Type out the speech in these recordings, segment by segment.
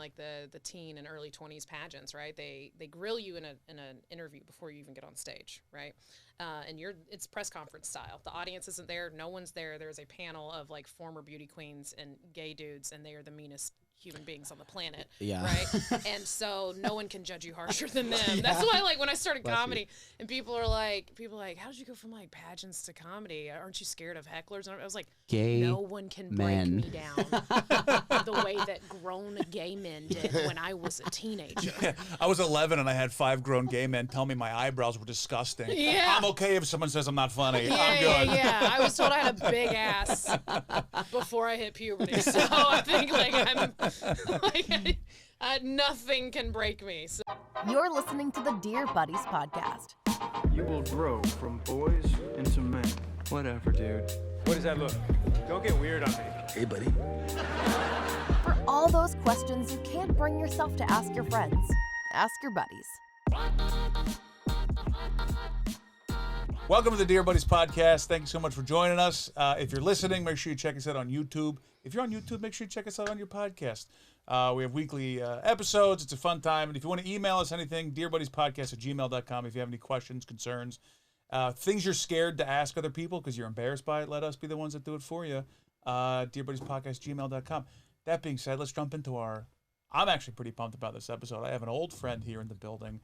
like the teen and early 20s pageants, right? They grill you in an interview before you even get on stage, right? And it's press conference style. The audience isn't there, no one's there. There's a panel of like former beauty queens and gay dudes, and they are the meanest human beings on the planet, right? And so no one can judge you harsher than them. That's why, like, when I started comedy, and people are like, how did you go from like pageants to comedy? Aren't you scared of hecklers? And I was like, no one can break me down the way that grown gay men did when I was a teenager. Yeah, I was 11 and I had 5 grown gay men tell me my eyebrows were disgusting. Yeah. I'm okay if someone says I'm not funny. I'm good. Yeah. I was told I had a big ass before I hit puberty. So I think nothing can break me. So. You're listening to the Dear Buddies podcast. You will grow from boys into men. Whatever, dude. What does that look? Don't get weird on me. Hey, buddy. For all those questions you can't bring yourself to ask your friends, ask your buddies. Welcome to the Dear Buddies podcast. Thank you so much for joining us. If you're listening, make sure you check us out on YouTube. If you're on YouTube, make sure you check us out on your podcast. We have weekly episodes. It's a fun time. And if you want to email us anything, dearbuddyspodcast@gmail.com. If you have any questions, concerns, things you're scared to ask other people because you're embarrassed by it, let us be the ones that do it for you. Dearbuddyspodcast@gmail.com. That being said, let's jump into I'm actually pretty pumped about this episode. I have an old friend here in the building,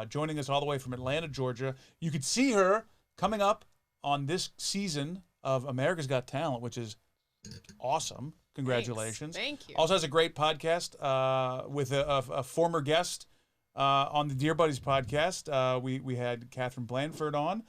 joining us all the way from Atlanta, Georgia. You could see her coming up on this season of America's Got Talent, which is awesome. Congratulations. Thank you. Also has a great podcast with a former guest on the Dear Buddies podcast. We had Catherine Blanford on.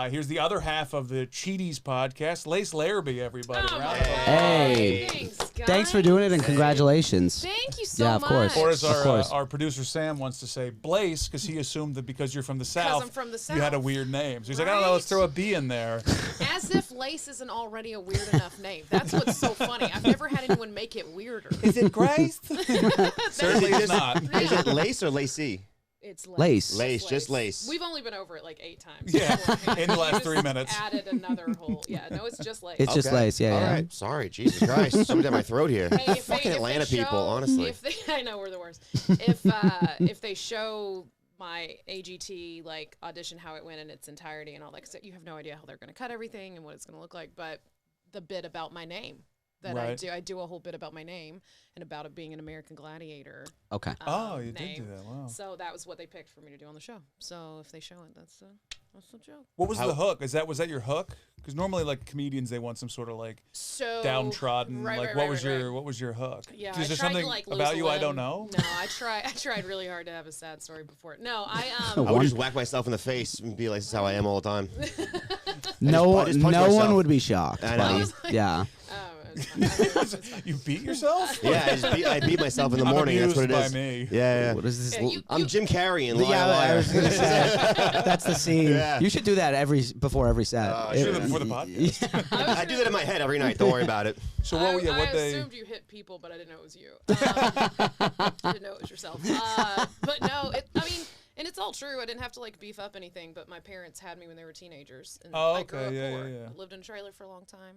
Here's the other half of the Cheaties podcast, Lace Larrabee, everybody. Hey. Thanks for doing it, and congratulations. Thank you so much. Or as our producer Sam wants to say, Blaze, because he assumed that because you're from the South, I'm from the South, you had a weird name. So he's like, I don't know, let's throw a B in there. As if Lace isn't already a weird enough name. That's what's so funny. I've never had anyone make it weirder. Is it Grace? Certainly it's not. Is it Lace or Lacey? It's Lace. Lace, just Lace. We've only been over it like 8 times. Yeah, beforehand. in the last We just 3 minutes. Added another whole. Yeah, no, it's just Lace. It's just Lace, yeah. All yeah. right. Sorry, Jesus Christ. Something down my throat here. Hey, Fucking Atlanta people, honestly. I know we're the worst. If they show my AGT like audition how it went in its entirety and all that, 'cause you have no idea how they're going to cut everything and what it's going to look like. But the bit about my name that I do a whole bit about my name and about it being an American Gladiator. Okay. You did do that. Wow. So that was what they picked for me to do on the show. So if they show it, that's the joke. What was the hook? Was that your hook? Because normally, like comedians, they want some sort of like downtrodden. What was your hook? Yeah, Is there I tried something to, like, about lose you a I don't limb. know? No, I tried really hard to have a sad story before it. No, I would just whack myself in the face and be like, this is how I am all the time. No punch myself. one would be shocked. I know. Yeah. It's fine. You beat yourself? Yeah, I beat myself in the morning. That's what it is. By me. Yeah. What is this? I'm Jim Carrey in Liar Yeah, Liar. I was gonna say, that's the scene. Yeah. You should do that before every set. Before the podcast. I do that in my head every night. Don't worry about it. So I assumed you hit people, but I didn't know it was you. I didn't know it was yourself. But no, and it's all true. I didn't have to like beef up anything, but my parents had me when they were teenagers. And I grew up poor. I lived in a trailer for a long time.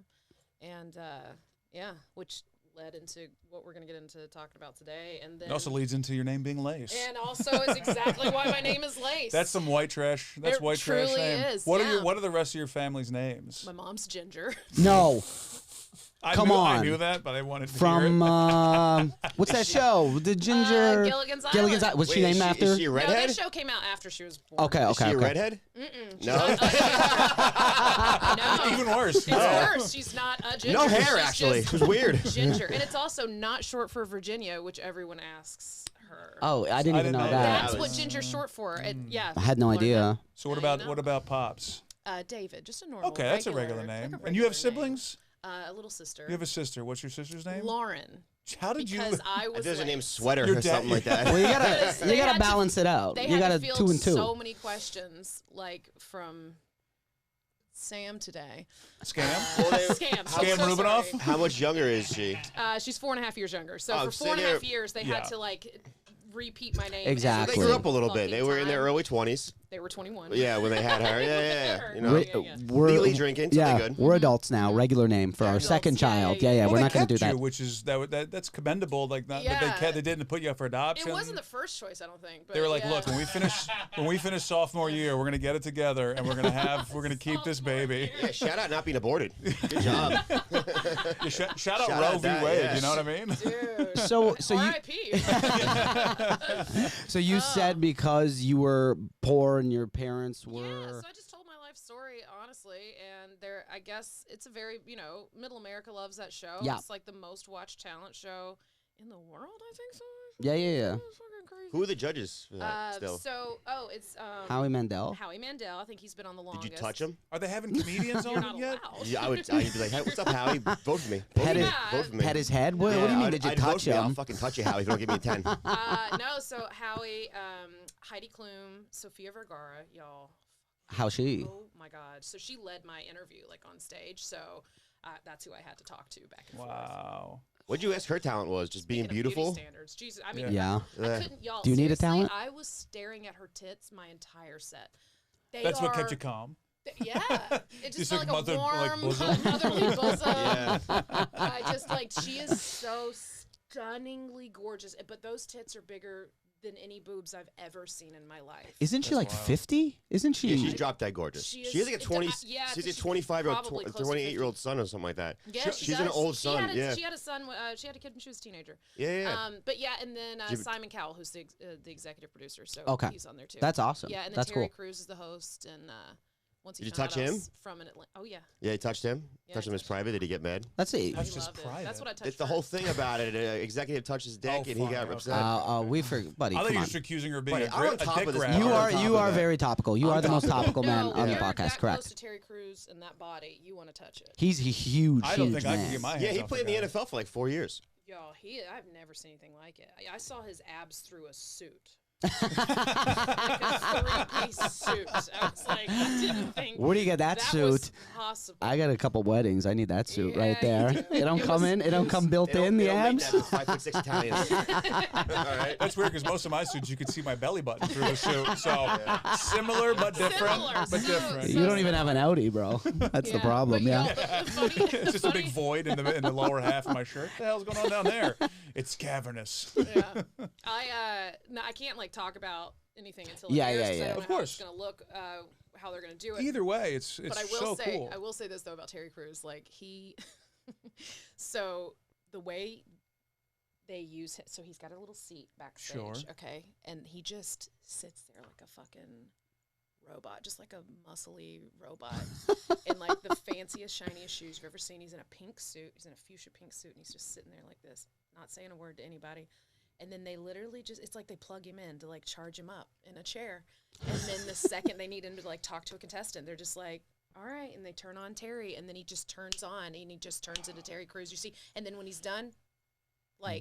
And which led into what we're going to get into talking about today. And then it also leads into your name being Lace. And also is exactly why my name is Lace. That's some white trash. That's white trash name. It truly is. What are the rest of your family's names? My mom's Ginger. No. Come on. I knew that, but I wanted to From hear it. What's that show? The Ginger. Gilligan's Island. Was she named after? Is she a redhead? No, that show came out after she was born. Okay. Is she a redhead? No. No. Even worse. It's worse. She's not a ginger. No hair, She's actually. just It was weird. Ginger. And it's also not short for Virginia, which everyone asks her. Oh, I didn't even know that. That's what Ginger's short for. Yeah. I had no idea. So what about Pops? David, just a normal. Okay, that's a regular name. And you have siblings? A little sister. You have a sister. What's your sister's name? Lauren. How did you? Because I was. There's like, a name Sweater Your or something like that. Well, you gotta balance it out. They You had gotta to field 2 and 2. so many questions, like from Sam today. Scam? Scam. Scam Rubinoff? Sorry. How much younger is she? She's 4.5 years younger. So Oh, for so 4.5 years, they had to like repeat my name. Exactly. They grew up a little bit. fucking They were in their time. early 20s. They were 21. Yeah, when they had her. Yeah. You know, We're legally drinking. Yeah, Good. we're adults now. Regular name for our Adults, second child. Yeah, Well, we're they not going to kept do that. you, which is that's commendable. Like, not, Yeah. but they didn't put you up for adoption. It wasn't the first choice, I don't think. But They were like, yeah. look, when we finish sophomore year, we're gonna get it together and we're gonna keep this baby. Yeah, shout out not being aborted. Good job. Yeah, shout out Shout Roe out v. that, Wade. yes. You know what I mean? Dude. So you R.I.P. so you said because you were poor and your parents were. Yeah, so I just told my life story, honestly, and I guess it's a very, Middle America loves that show. Yeah. It's like the most watched talent show in the world, I think so. Yeah. It's fucking crazy. Who are the judges for that still? It's Howie Mandel. Howie Mandel. I think he's been on the longest. Did you touch him? Are they having comedians You're on not it yet? allowed. Yeah, I'd be like, hey, what's up, Howie? Vote for me. Vote for me. Pet his head. What do you mean? Did you I'd vote touch for me. I'll him? fucking touch you, Howie, if you don't give me a 10. No, so Howie, Heidi Klum, Sofia Vergara, y'all. How's she? Oh my God! So she led my interview like on stage. So that's who I had to talk to back and forth. Wow. What'd you ask her talent was? Just being Speaking of beauty beautiful? standards. Jesus, I mean, Yeah. I couldn't, y'all. Do you need a seriously, talent? I was staring at her tits my entire set. That's what kept you calm. Yeah, it just Just felt like like a warm, bosom? motherly bosom. Yeah. I just she is so stunningly gorgeous, but those tits are bigger than any boobs I've ever seen in my life. Isn't she like wild. 50? Isn't she? Yeah, she's drop dead gorgeous. She She has is- like a 20, yeah, she's a she's 25-year-old, probably close to 28-year-old son or something like that. Yeah, she's an old son. She had a son. She had a kid when she was a teenager. Yeah. But yeah, and then you- Simon Cowell, who's the executive producer, so Okay. he's on there too. That's awesome. Yeah, and then That's Terry cool. Crews is the host, and once he Did you found touch out I him? was from an Atlanta. Oh yeah, Yeah, you touched him? Yeah, Touched I him as touched private? Did he get mad? Let's see. That's he just loved it. private. That's what I touched. It's the whole thing about it. Executive touched his dick Oh, and he fine, got okay. upset. We forget, buddy. I thought Come you were on. just accusing her of being Buddy, a, I'm on a top dick of this. grabber. You on are top you of are that. very topical. You I'm are the most topical. topical man No, on the if you're podcast. that Correct. Close to Terry Crews and that body, you want to touch it. He's a huge, I don't huge think I man. can get my hands Yeah, he off played in the the guy. NFL for like 4 years. Yo, I've never seen anything like it. I saw his abs through a suit. Like a three-piece suit. I was like, I didn't think Where do you get that was suit? possible. I got a couple weddings. I need that suit right Yeah, you there. do. It don't come in. It don't come built in the abs. 5'6" Italians. All right. That's weird because most of my suits you could see my belly button through the suit. So similar but different. Similar, But so- different. You don't even have an Audi, bro. That's the problem. But, Yeah. yo, the funny- It's just a funny- big void in the lower half of my shirt. What the hell's going on down there? It's cavernous. Yeah. I can't talk about anything until it Yeah, airs, yeah, 'cause I yeah. don't Of know how it's course. gonna look, how they're gonna do it. Either way, it's But I will so say, cool. I will say this though about Terry Crews, he, so the way they use him, so he's got a little seat backstage, Sure. okay, and he just sits there like a fucking robot, just like a muscly robot, in the fanciest, shiniest shoes you've ever seen. He's in a pink suit, he's in a fuchsia pink suit, and he's just sitting there like this, not saying a word to anybody. And then they literally it's like they plug him in to charge him up in a chair. And then the second they need him to talk to a contestant, they're just like, all right. And they turn on Terry, and then he just turns on and he just turns into Terry Crews, you see. And then when he's done,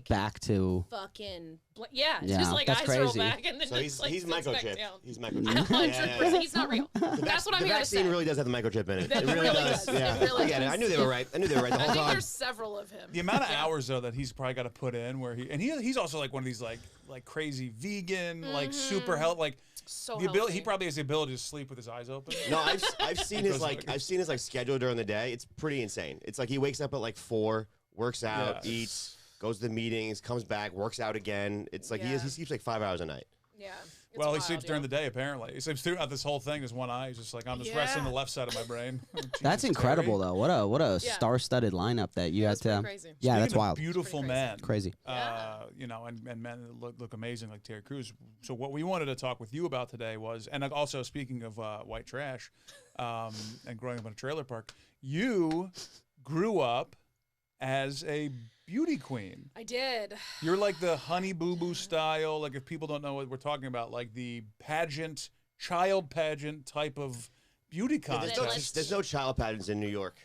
Back to. fucking, Yeah, just that's eyes roll crazy. back. And then So just, he's sits back microchipped. down. He's microchipped. 100%. He's not real. That's what I'm The here to vaccine say. really does have the microchip in it. It It really really does. does. It Yeah, really I get it. does. I knew they were right. I knew they were right the I whole think time. there's several of him. The amount of hours though that he's probably got to put in, where he's also one of these like crazy vegan, super health, So the ability. healthy. He probably has the ability to sleep with his eyes open. No, I've seen his Because- schedule during the day. It's pretty insane. It's he wakes up at 4, works out, Yeah. eats, goes to the meetings, comes back, works out again. It's he Yeah. sleeps 5 hours a night. Yeah. It's Well, he wild, sleeps during the day apparently. He sleeps throughout this whole thing. His one eye is just I'm just resting the left side of my brain. That's Jesus, incredible, Terry. though. What a Yeah. star-studded lineup that you had That's pretty to. crazy. Yeah, that's Speaking of wild. Beautiful Pretty man. Crazy. And men that look amazing like Terry Crews. So what we wanted to talk with you about today was, and also speaking of white trash, and growing up in a trailer park, you grew up as a beauty queen. I did. You're like the Honey Boo Boo style. If people don't know what we're talking about, the pageant, child pageant type of beauty contest. There's no child pageants in New York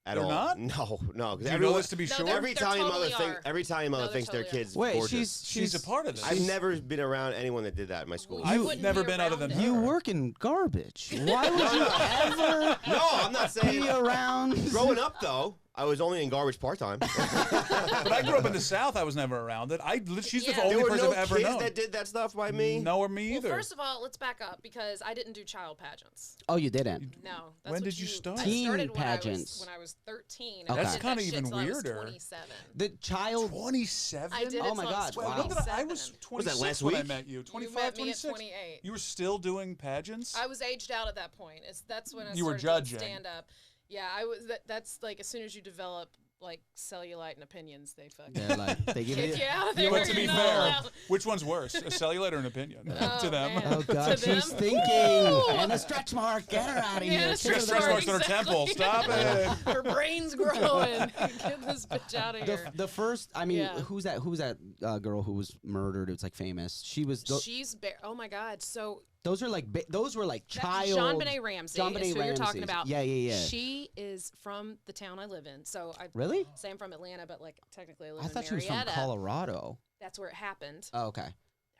at They're all. not? No. Do you know this to be No, sure? they're- Every time your mother totally are. thinks their totally are. kid's Wait, gorgeous. she's She's a part of this. I've never been around anyone that did that in my school. I've wouldn't never be been other than around her. You work in garbage. Why would you ever No, I'm not saying. be around? Growing up, though, I was only in garbage part-time. But I grew up in the South. I was never around it. She's the only There were person no I've ever kids known. that did that stuff by me. No, or me either. Well, first of all, let's back up because I didn't do child pageants. Oh, you didn't? No. That's When what did you start? I Teen started pageants. when I was 13. Okay. That's kind kinda of even till I was weirder. 27. The child. 27? I did it Oh my till I was God, wow. When did I 27. was 26 Was that last when I week? met you. 25, met me at 26? 28. You were still doing pageants? I was aged out at that point. That's when I You were started judging. stand up. Yeah, I was. That's like as soon as you develop like cellulite and opinions, they fucking They're like, they give you. kick you out of But there. to be You're not fair, allowed. which one's worse, a cellulite or an opinion? Oh, To them. man. Oh God, To them? she's thinking. And a stretch mark. Get her out of Yeah, here. a Kick her stretch to the Stretch marks on her Exactly. temple. Stop it. Her brain's growing. Get this bitch out of here. The first, I mean, Yeah. who's that girl who was murdered? It's like famous. She was. She's oh my God. So Those are like those were like child. Jean Benet Ramsey Jean is Benet who you're talking Ramsey's. about. Yeah, yeah, yeah. She is from the town I live in. So I Really? say I'm from Atlanta, but like technically I live I in thought she was Marietta. from Colorado. That's where it happened. Oh, okay.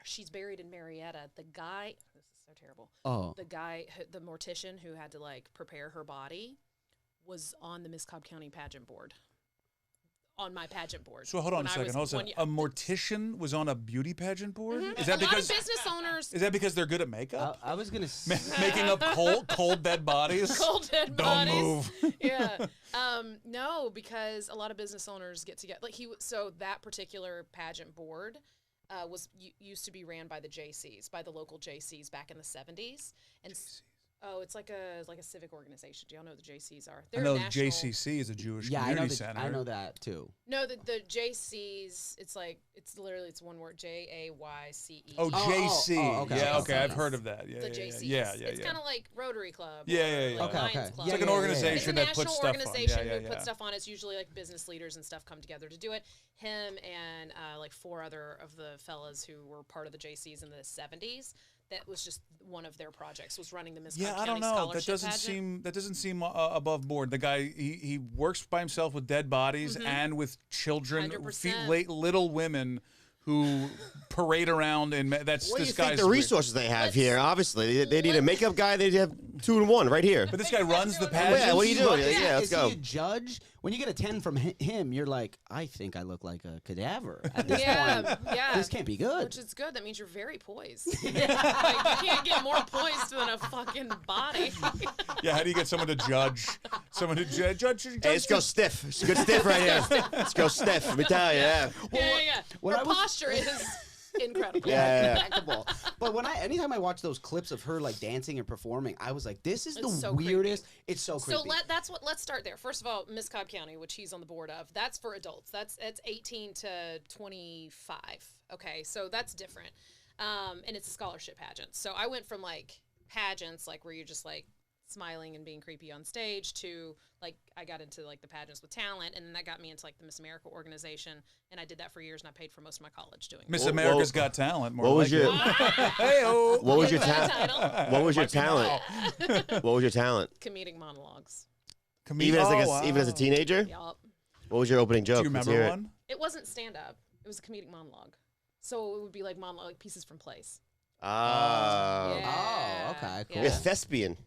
She's buried in Marietta. The guy, this is so terrible. Oh. The guy, the mortician who had to like prepare her body, was on the Miss Cobb County pageant board. On my pageant board. So hold on when a I second. was Hold on. one A mortician was on a beauty pageant board? Is A that lot because of business owners. is that because they're good at makeup? I was gonna. Making up cold dead bodies? Cold dead Don't bodies. move. Yeah. No, because a lot of business owners get together. Like so that particular pageant board used to be ran by the JCs, by the local JCs back in the 70s. And oh, it's like a civic organization. Do y'all know what the JCs are? I They're know national. JCC is a Jewish Yeah, community center. I know that too. No, the JCs. It's literally one word. JAYCE. Oh, JC. oh, okay. Yeah, okay. I've JCs. heard of that. Yeah, The yeah, JCs. yeah. It's kind of like Rotary Club. Yeah, or yeah, yeah. like Okay, Lions okay. Club. It's like an Yeah, organization It's a that national puts stuff on. organization Yeah, yeah, who yeah. puts stuff on. It's usually like business leaders and stuff come together to do it. Him and like 4 other of the fellas who were part of the JCs in the 70s. That was just one of their projects. Was running the Miss Cobb Yeah, I County don't know. Scholarship That doesn't seem above board. The guy he works by himself with dead bodies and with children, 100%. little women who parade around and that's What do this you think guy's the weird. resources they have here? Obviously, they need a makeup guy. They have 2 in 1 right here. But this guy runs the Yeah, pageant. Yeah, what are you doing? Is Yeah, let's is go. he a judge? When you get a 10 from him, you're like, I think I look like a cadaver at this Yeah, point. yeah. This can't be good. Which is good. That means you're very poised. Like, you can't get more poised than a fucking body. Yeah, how do you get someone to judge? Someone to judge? Hey, let's go stiff. It's a good stiff right here. Let's go stiff. Let me tell you. Yeah. Yeah. when Her I was- posture is incredible. Yeah. Impeccable. But anytime I watch those clips of her like dancing and performing, I was like, this is It's the so weirdest. It's so So creepy. let's start there. First of all, Miss Cobb County, which he's on the board of, that's for adults. That's 18 to 25. Okay, so that's different. And it's a scholarship pageant. So I went from like pageants, like where you're just like smiling and being creepy on stage, to like I got into like the pageants with talent, and then that got me into like the Miss America organization, and I did that for years, and I paid for most of my college doing it. Miss Whoa, America's whoa. Got Talent. More What was like your it. Hey-o. What was your Get that talent? title. What was your Might be talent? What was your talent? Comedic monologues. Even as Oh, even as a wow. teenager? Yup. What was your opening joke? Do you Let's remember hear it. one? It wasn't stand up. It was a comedic monologue. So it would be like monologue, like pieces from plays. Oh. Yeah. okay, cool. You're a thespian.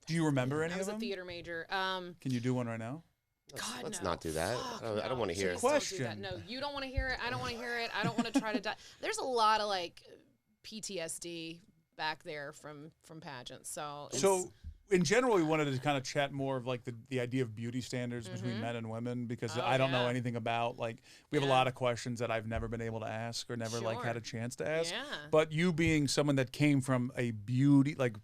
Do you remember any I of was a them? theater major. Can you do one right now? God, Let's no. not do that. Fuck, I don't no. want to hear it. Please don't do that. Question. No, you don't want to hear it. I don't want to hear it. I don't want to try to die. There's a lot of like PTSD back there from pageants. So in general, we wanted to kind of chat more of like the idea of beauty standards between men and women, because Oh, I don't know yeah. anything about, like, we have a Yeah. lot of questions that I've never been able to ask or never like Sure. had a chance to ask. Yeah. But you being someone that came from a beauty, like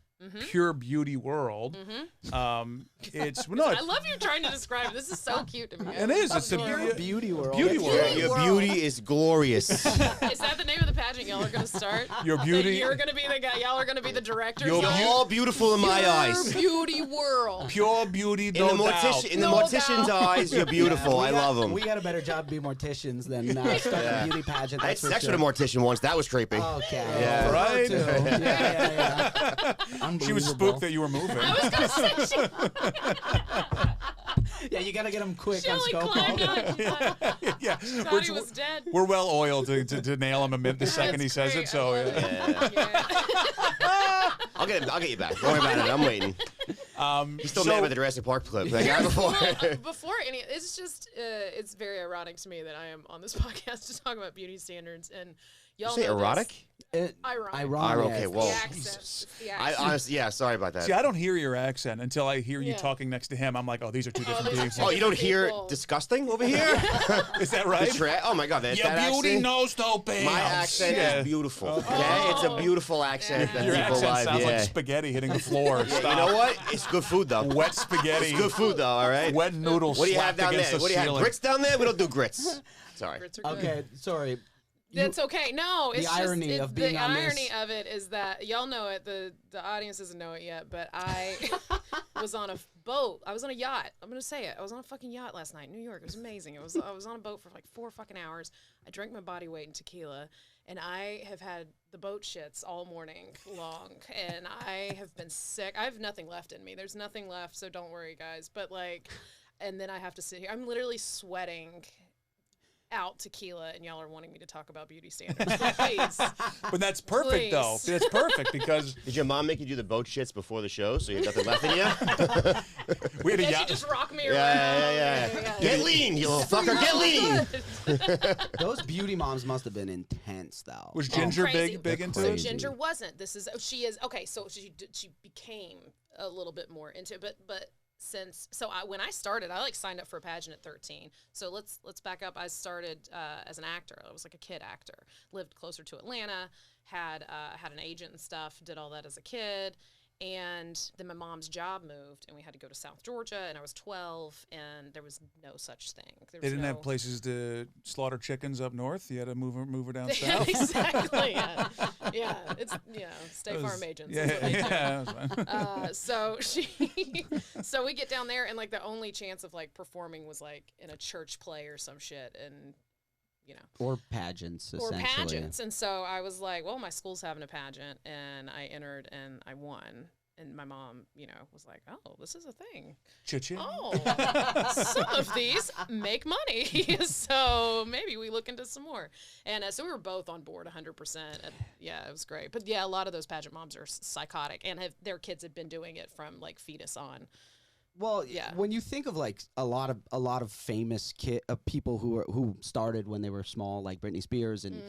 pure beauty world, it's no, I love you trying to describe it. This is so cute to me. it is. It's a Adorable. Beauty world. beauty Beauty world. Your world. beauty is glorious. Is that the name of the pageant y'all are going to start? Your That beauty, You're going to be the guy. Y'all are going to be the directors. Your You're Y'all- all beautiful in my Your eyes. beauty world. pure beauty, In no the doubt. in the No mortician's doubt. eyes, you're beautiful. I love them. We got a better job being morticians than starting a beauty pageant. I had That's for sex sure. with a mortician once. That was creepy. Okay. Yeah. For her Right? too. Yeah. She was Unbelievable. spooked that you were moving. I was going to say, Yeah, you gotta get them quick she on only climbed Scopo. on. She thought, Yeah, thought he was dead. we're well oiled to nail him the second he That's says great. it. So I love yeah. it. Yeah. I'll get you back. Don't worry about it. I'm waiting. He's still mad with the Jurassic Park clip that guy before. Before it's just it's very ironic to me that I am on this podcast to talk about beauty standards and y'all You say know erotic? Ironic. Okay, well, The accent. It's the accent. I honestly, sorry about that. See, I don't hear your accent until I hear you Yeah. talking next to him. I'm like, oh, these are two different these are people. Oh, you don't hear People. disgusting over here? Is that right? Oh my God, that Your beauty accent? knows no bounds. My accent is beautiful. Okay, it's a beautiful accent that Your people accent love. sounds Yeah. like spaghetti hitting the floor. You know what? It's good food though. Wet spaghetti. It's good food though. All right. Wet noodles. What do you have down there? What do you have? Ceiling. Grits down there? We don't do grits. Sorry. Grits are good. Okay, sorry. That's okay. No, it's irony just, of being the on irony this. of it is that y'all know it. The audience doesn't know it yet, but I was on a boat. I was on a yacht. I'm gonna say it. I was on a fucking yacht last night in New York. It was amazing. I was on a boat for like 4 fucking hours. I drank my body weight in tequila, and I have had the boat shits all morning long, and I have been sick. I have nothing left in me. There's nothing left, so don't worry, guys. But like, and then I have to sit here. I'm literally sweating out tequila, and y'all are wanting me to talk about beauty standards. Please. But that's perfect, though. Please. That's perfect because Did your mom make you do the boat shits before the show so you have nothing left in you? we had a Yeah, she yacht. just rocked me around. Yeah. Get lean, you little fucker. Get lean. Those beauty moms must have been intense, though. Was Ginger Crazy. big into So it? Crazy. Ginger wasn't. She is okay. So she became a little bit more into it, but when I started, I signed up for a pageant at 13. So let's back up. I started as an actor. I was like a kid actor. Lived closer to Atlanta. Had an agent and stuff. Did all that as a kid. And then my mom's job moved, and we had to go to South Georgia, and I was 12, and there was no such thing. There They was didn't have no- places to slaughter chickens up north. You had to move her down south. Exactly. Yeah. It's State Farm agents. That's what they do. Yeah. That was fine. So we get down there, and the only chance of performing was in a church play or some shit, and Or pageants, or essentially. pageants. And so I was like, well, my school's having a pageant, and I entered and I won. And my mom, was like, oh, this is a thing. Cha-ching. Oh, some of these make money. So maybe we look into some more. And so we were both on board 100%. And yeah, it was great. But yeah, a lot of those pageant moms are psychotic, and their kids have been doing it from fetus on. Well, Yeah. when you think of a lot of famous people who started when they were small, like Britney Spears and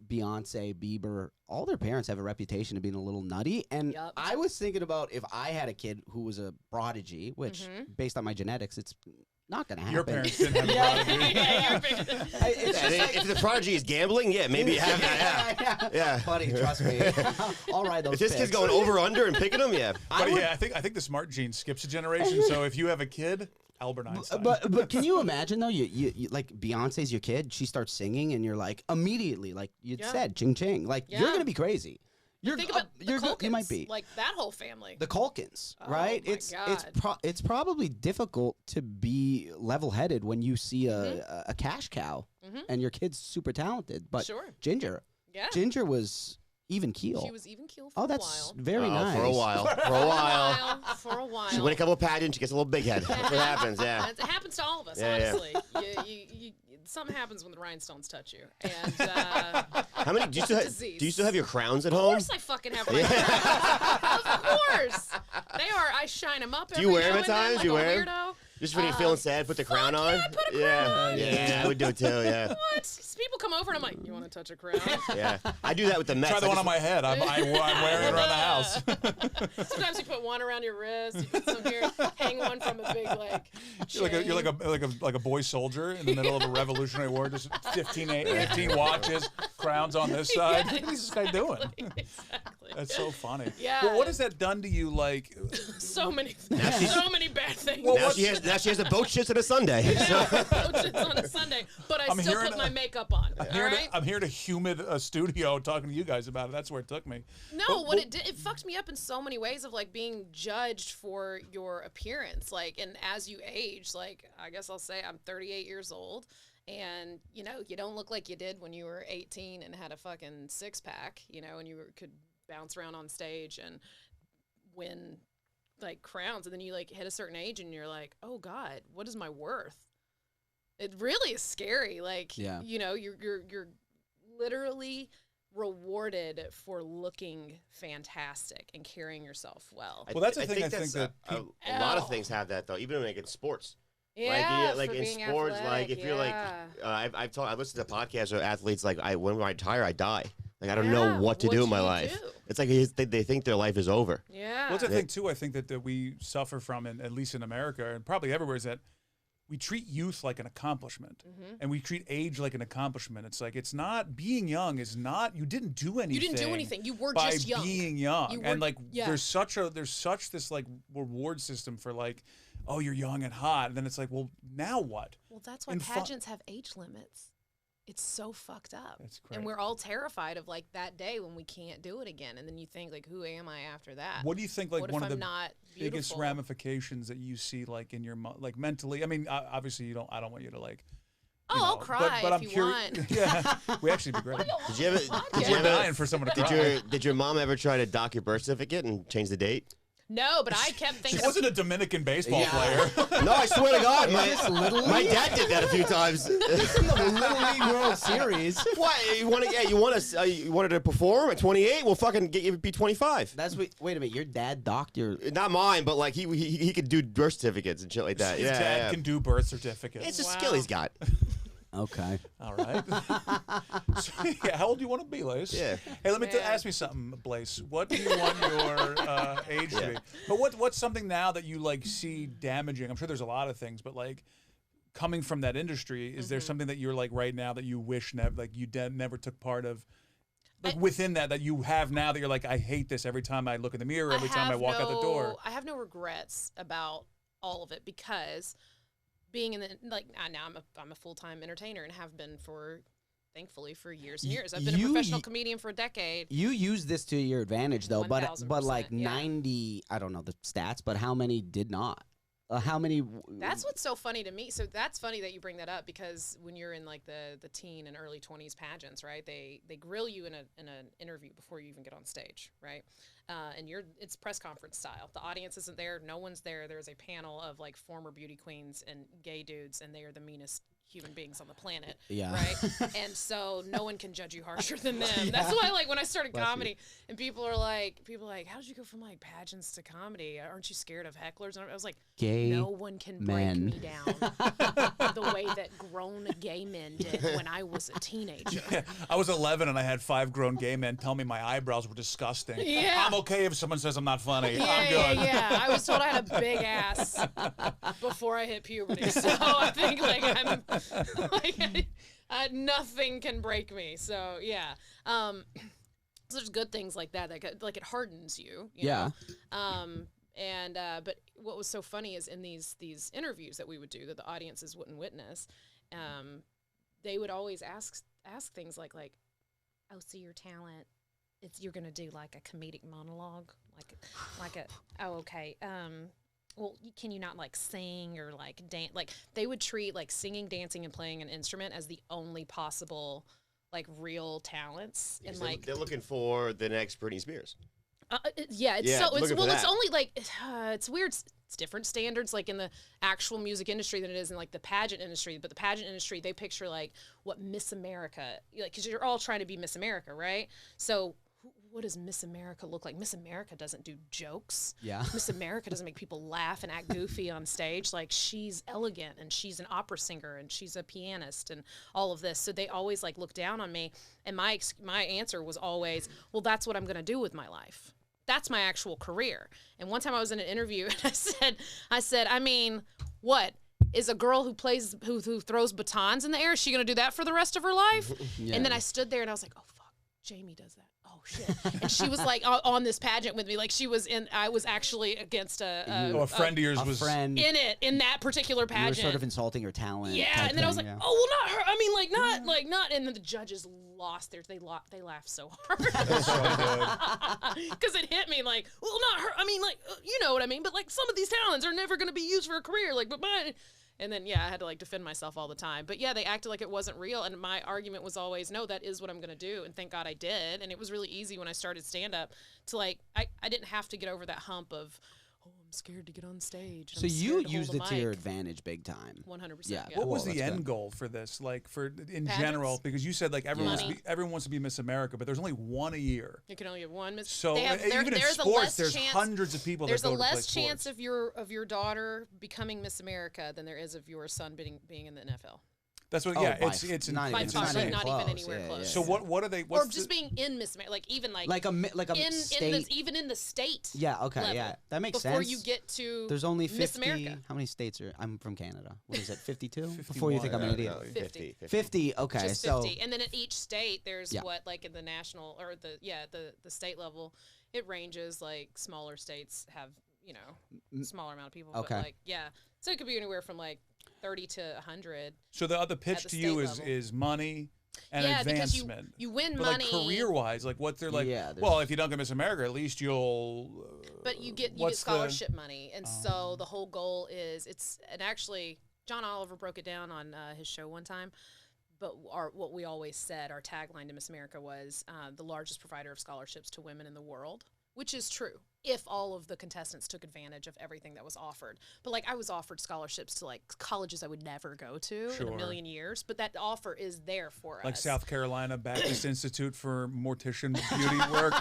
Beyonce, Bieber, all their parents have a reputation of being a little nutty. And Yup. I was thinking about if I had a kid who was a prodigy, which based on my genetics, it's not going to happen. Your parents didn't have a prodigy. Yeah, you're big. It's just like, If the prodigy is gambling, yeah, maybe you have that. Yeah. buddy, trust me. I'll ride those If this kid's picks. going over under and picking them, yeah. But yeah, I think the smart gene skips a generation. So if you have a kid, Albert Einstein. But can you imagine though? You like Beyonce's your kid. She starts singing, and you're like immediately, like you Yeah. said, ching ching. Like Yeah. you're gonna be crazy. Think about the Culkins, you might be that whole family. the Culkins, Oh right? my It's probably difficult to be level headed when you see a cash cow and your kid's super talented. But Sure. Ginger was even keel. She was even keel for Oh, a that's while. very nice. For a while. For a while. For a while. She win a couple of pageants, she gets a little big head. That's what happens, yeah. It happens to all of us, Yeah, yeah. honestly. You, something happens when the rhinestones touch you. And How many do you still Disease. do you still have your crowns at of home? course I fucking have my Of course. They are. I shine them up Do you every wear 'em now at and then times? like You a wear 'em? weirdo. Just when you're feeling sad, put the crown on? yeah, put a crown yeah. on. Yeah, I would do it too, yeah. What? People come over and I'm like, you want to touch a crown? Yeah. I do that with the Mets. Try the I one just- on my head. I'm wearing it around the house. Sometimes you put one around your wrist. You put some here, hang one from a big You're like a boy soldier in the middle of a Revolutionary War. Just 15 watches, crowns on this side. Yeah, What is this guy doing? Exactly. That's so funny. Yeah. Well, what has that done to you? So many bad things. Now she has the boat shits on a Sunday. So- Coaches on a Sunday, but I I'm still hearing- put my makeup on. All right. I'm here to humid a studio talking to you guys about it. That's where it took me. No, what it did, it fucked me up in so many ways of being judged for your appearance. And as you age, I guess I'll say I'm 38 years old, and you don't look like you did when you were 18 and had a fucking six pack, and you could bounce around on stage and win crowns, and then you hit a certain age and you're like, oh God, what is my worth? It really is scary. Yeah. You're literally rewarded for looking fantastic and carrying yourself well. Well, that's the thing. I think that a lot of things have that though. Even like in sports. Yeah, like in sports, athletic, like if you're like, I've listened to podcasts of athletes like, when I retire, I die. Like I don't know what to do in my life. It's like they think their life is over. Yeah. Well, that's the thing too. I think that we suffer from, at least in America and probably everywhere, is that we treat youth like an accomplishment, and we treat age like an accomplishment. It's like it's not being young is not. You didn't do anything. You didn't do anything. You were by just young. being young, and like there's such this like reward system for like, oh, you're young and hot, and then it's like, well, now what? Well, that's why pageants have age limits. It's so fucked up. That's great. And we're all terrified of like that day when we can't do it again. And then you think like, who am I after that? What do you think like what one if of the not biggest beautiful? ramifications that you see like in your like mentally? I mean, obviously you don't. I don't want you to like. Oh, I'll cry but if I'm you curious. want. Yeah, we actually be great. Did you ever? We're dying for someone to cry. Did your mom ever try to dock your birth certificate and change the date? No, but I kept thinking. She wasn't a Dominican baseball player. No, I swear to God, Little my League? dad did that a few times. The Little League World Series. What you want to? Yeah, you wanted to perform at 28? Well, fucking be 25. Wait a minute. Your dad docked your. Not mine, but like he could do birth certificates and shit like that. His dad can do birth certificates. It's a skill he's got. Okay. All right. So, yeah, how old do you want to be, Lace? Yeah. Hey, let me ask me something, Blaze. What do you want your age to be? But what's something now that you like see damaging? I'm sure there's a lot of things, but like coming from that industry, is there something that you're like right now that you wish never took part of? Like within that you have now that you're like, I hate this every time I look in the mirror, every time I walk out the door. I have no regrets about all of it because being in the now I'm a full-time entertainer and have been thankfully for years and years. I've been a professional comedian for a decade. You use this to your advantage though, but 1000%, like 90, I don't know the stats, but how many did not? How many? That's what's so funny to me. So that's funny that you bring that up because when you're in like the teen and early 20s pageants, right? They grill you in an interview before you even get on stage, right? And it's press conference style. The audience isn't there. No one's there. There's a panel of like former beauty queens and gay dudes, and they are the meanest human beings on the planet. Yeah. Right. And so no one can judge you harsher than them. Yeah. That's why, like, when I started comedy, and people are like, how did you go from like pageants to comedy? Aren't you scared of hecklers? And I was like, gay no one can break me down the way that grown gay men did when I was a teenager. Yeah, I was 11 and I had 5 grown gay men tell me my eyebrows were disgusting. Yeah. I'm okay if someone says I'm not funny. Yeah, I'm good. yeah. I was told I had a big ass before I hit puberty. So I think like I'm like nothing can break me. So yeah. So there's good things like that like it hardens you. You know? But what was so funny is in these interviews that we would do that the audiences wouldn't witness, they would always ask things like, oh, so your talent, you're gonna do like a comedic monologue, oh, okay. Well, can you not like sing or like dance? Like they would treat like singing, dancing, and playing an instrument as the only possible like real talents. Yes, and like they're looking for the next Britney Spears. It's only like it's weird. It's different standards like in the actual music industry than it is in like the pageant industry. But the pageant industry, they picture like what Miss America, like, because you're all trying to be Miss America, right? So what does Miss America look like? Miss America doesn't do jokes. Yeah. Miss America doesn't make people laugh and act goofy on stage. Like, she's elegant and she's an opera singer and she's a pianist and all of this. So they always like look down on me. And my answer was always, well, that's what I'm going to do with my life. That's my actual career. And one time I was in an interview and I said, I mean, what? Is a girl who throws batons in the air, is she going to do that for the rest of her life? Yeah. And then I stood there and I was like, oh, fuck, Jamie does that. Oh, shit. And she was like on this pageant with me. Like I was actually against a friend of yours was in that particular pageant. You were sort of insulting her talent. Yeah. And then I was like, oh, well, not her. I mean, like, not. And then the judges lost they laughed so hard. Because it hit me like, well, not her. I mean, like, you know what I mean? But like some of these talents are never going to be used for a career. Like, but mine. And then, yeah, I had to, like, defend myself all the time. But, yeah, they acted like it wasn't real. And my argument was always, no, that is what I'm going to do. And thank God I did. And it was really easy when I started stand-up to, like, I didn't have to get over that hump of, I'm scared to get on stage. So you used it to your advantage big time. 100%. Yeah. What was Well, the that's end good. goal for this? Like for in Pageants? general, because you said like Money. everyone wants to be Miss America, but there's only one a year. You can only have one Miss. So they have, even in there's a sports, less there's chance, hundreds of people. There's that a go to play less chance sports. of your daughter becoming Miss America than there is of your son being in the NFL. That's what. Oh, yeah, by it's not By even, far, it's like, even not close. even anywhere Yeah, close. yeah, So yeah. what are they? Or What's just being in Miss America, like even like like a in state. even in the state. Yeah. Okay. level Yeah. That makes before sense. you get to There's only 50. Miss America. How many states are? I'm from Canada. What is it? 52. Before you think I'm an 51, idiot. 50. 50. Okay. Just so 50, and then at each state, there's Yeah. what like in the national or the state level, it ranges. Like smaller states have smaller amount of people. Okay. But like so it could be anywhere from like 30 to 100. So the other pitch the to you state level. is money and Yeah, because advancement. you win but money. like career-wise, like what they're like. Yeah, well, if you don't get Miss America, at least you'll. But you get what's the- scholarship money, and so the whole goal is and actually John Oliver broke it down on his show one time. But what we always said, our tagline to Miss America was the largest provider of scholarships to women in the world, which is true if all of the contestants took advantage of everything that was offered. But like I was offered scholarships to like colleges I would never go to in Sure. a million years, but that offer is there for Like us. South Carolina Baptist Institute for Mortician Beauty Work.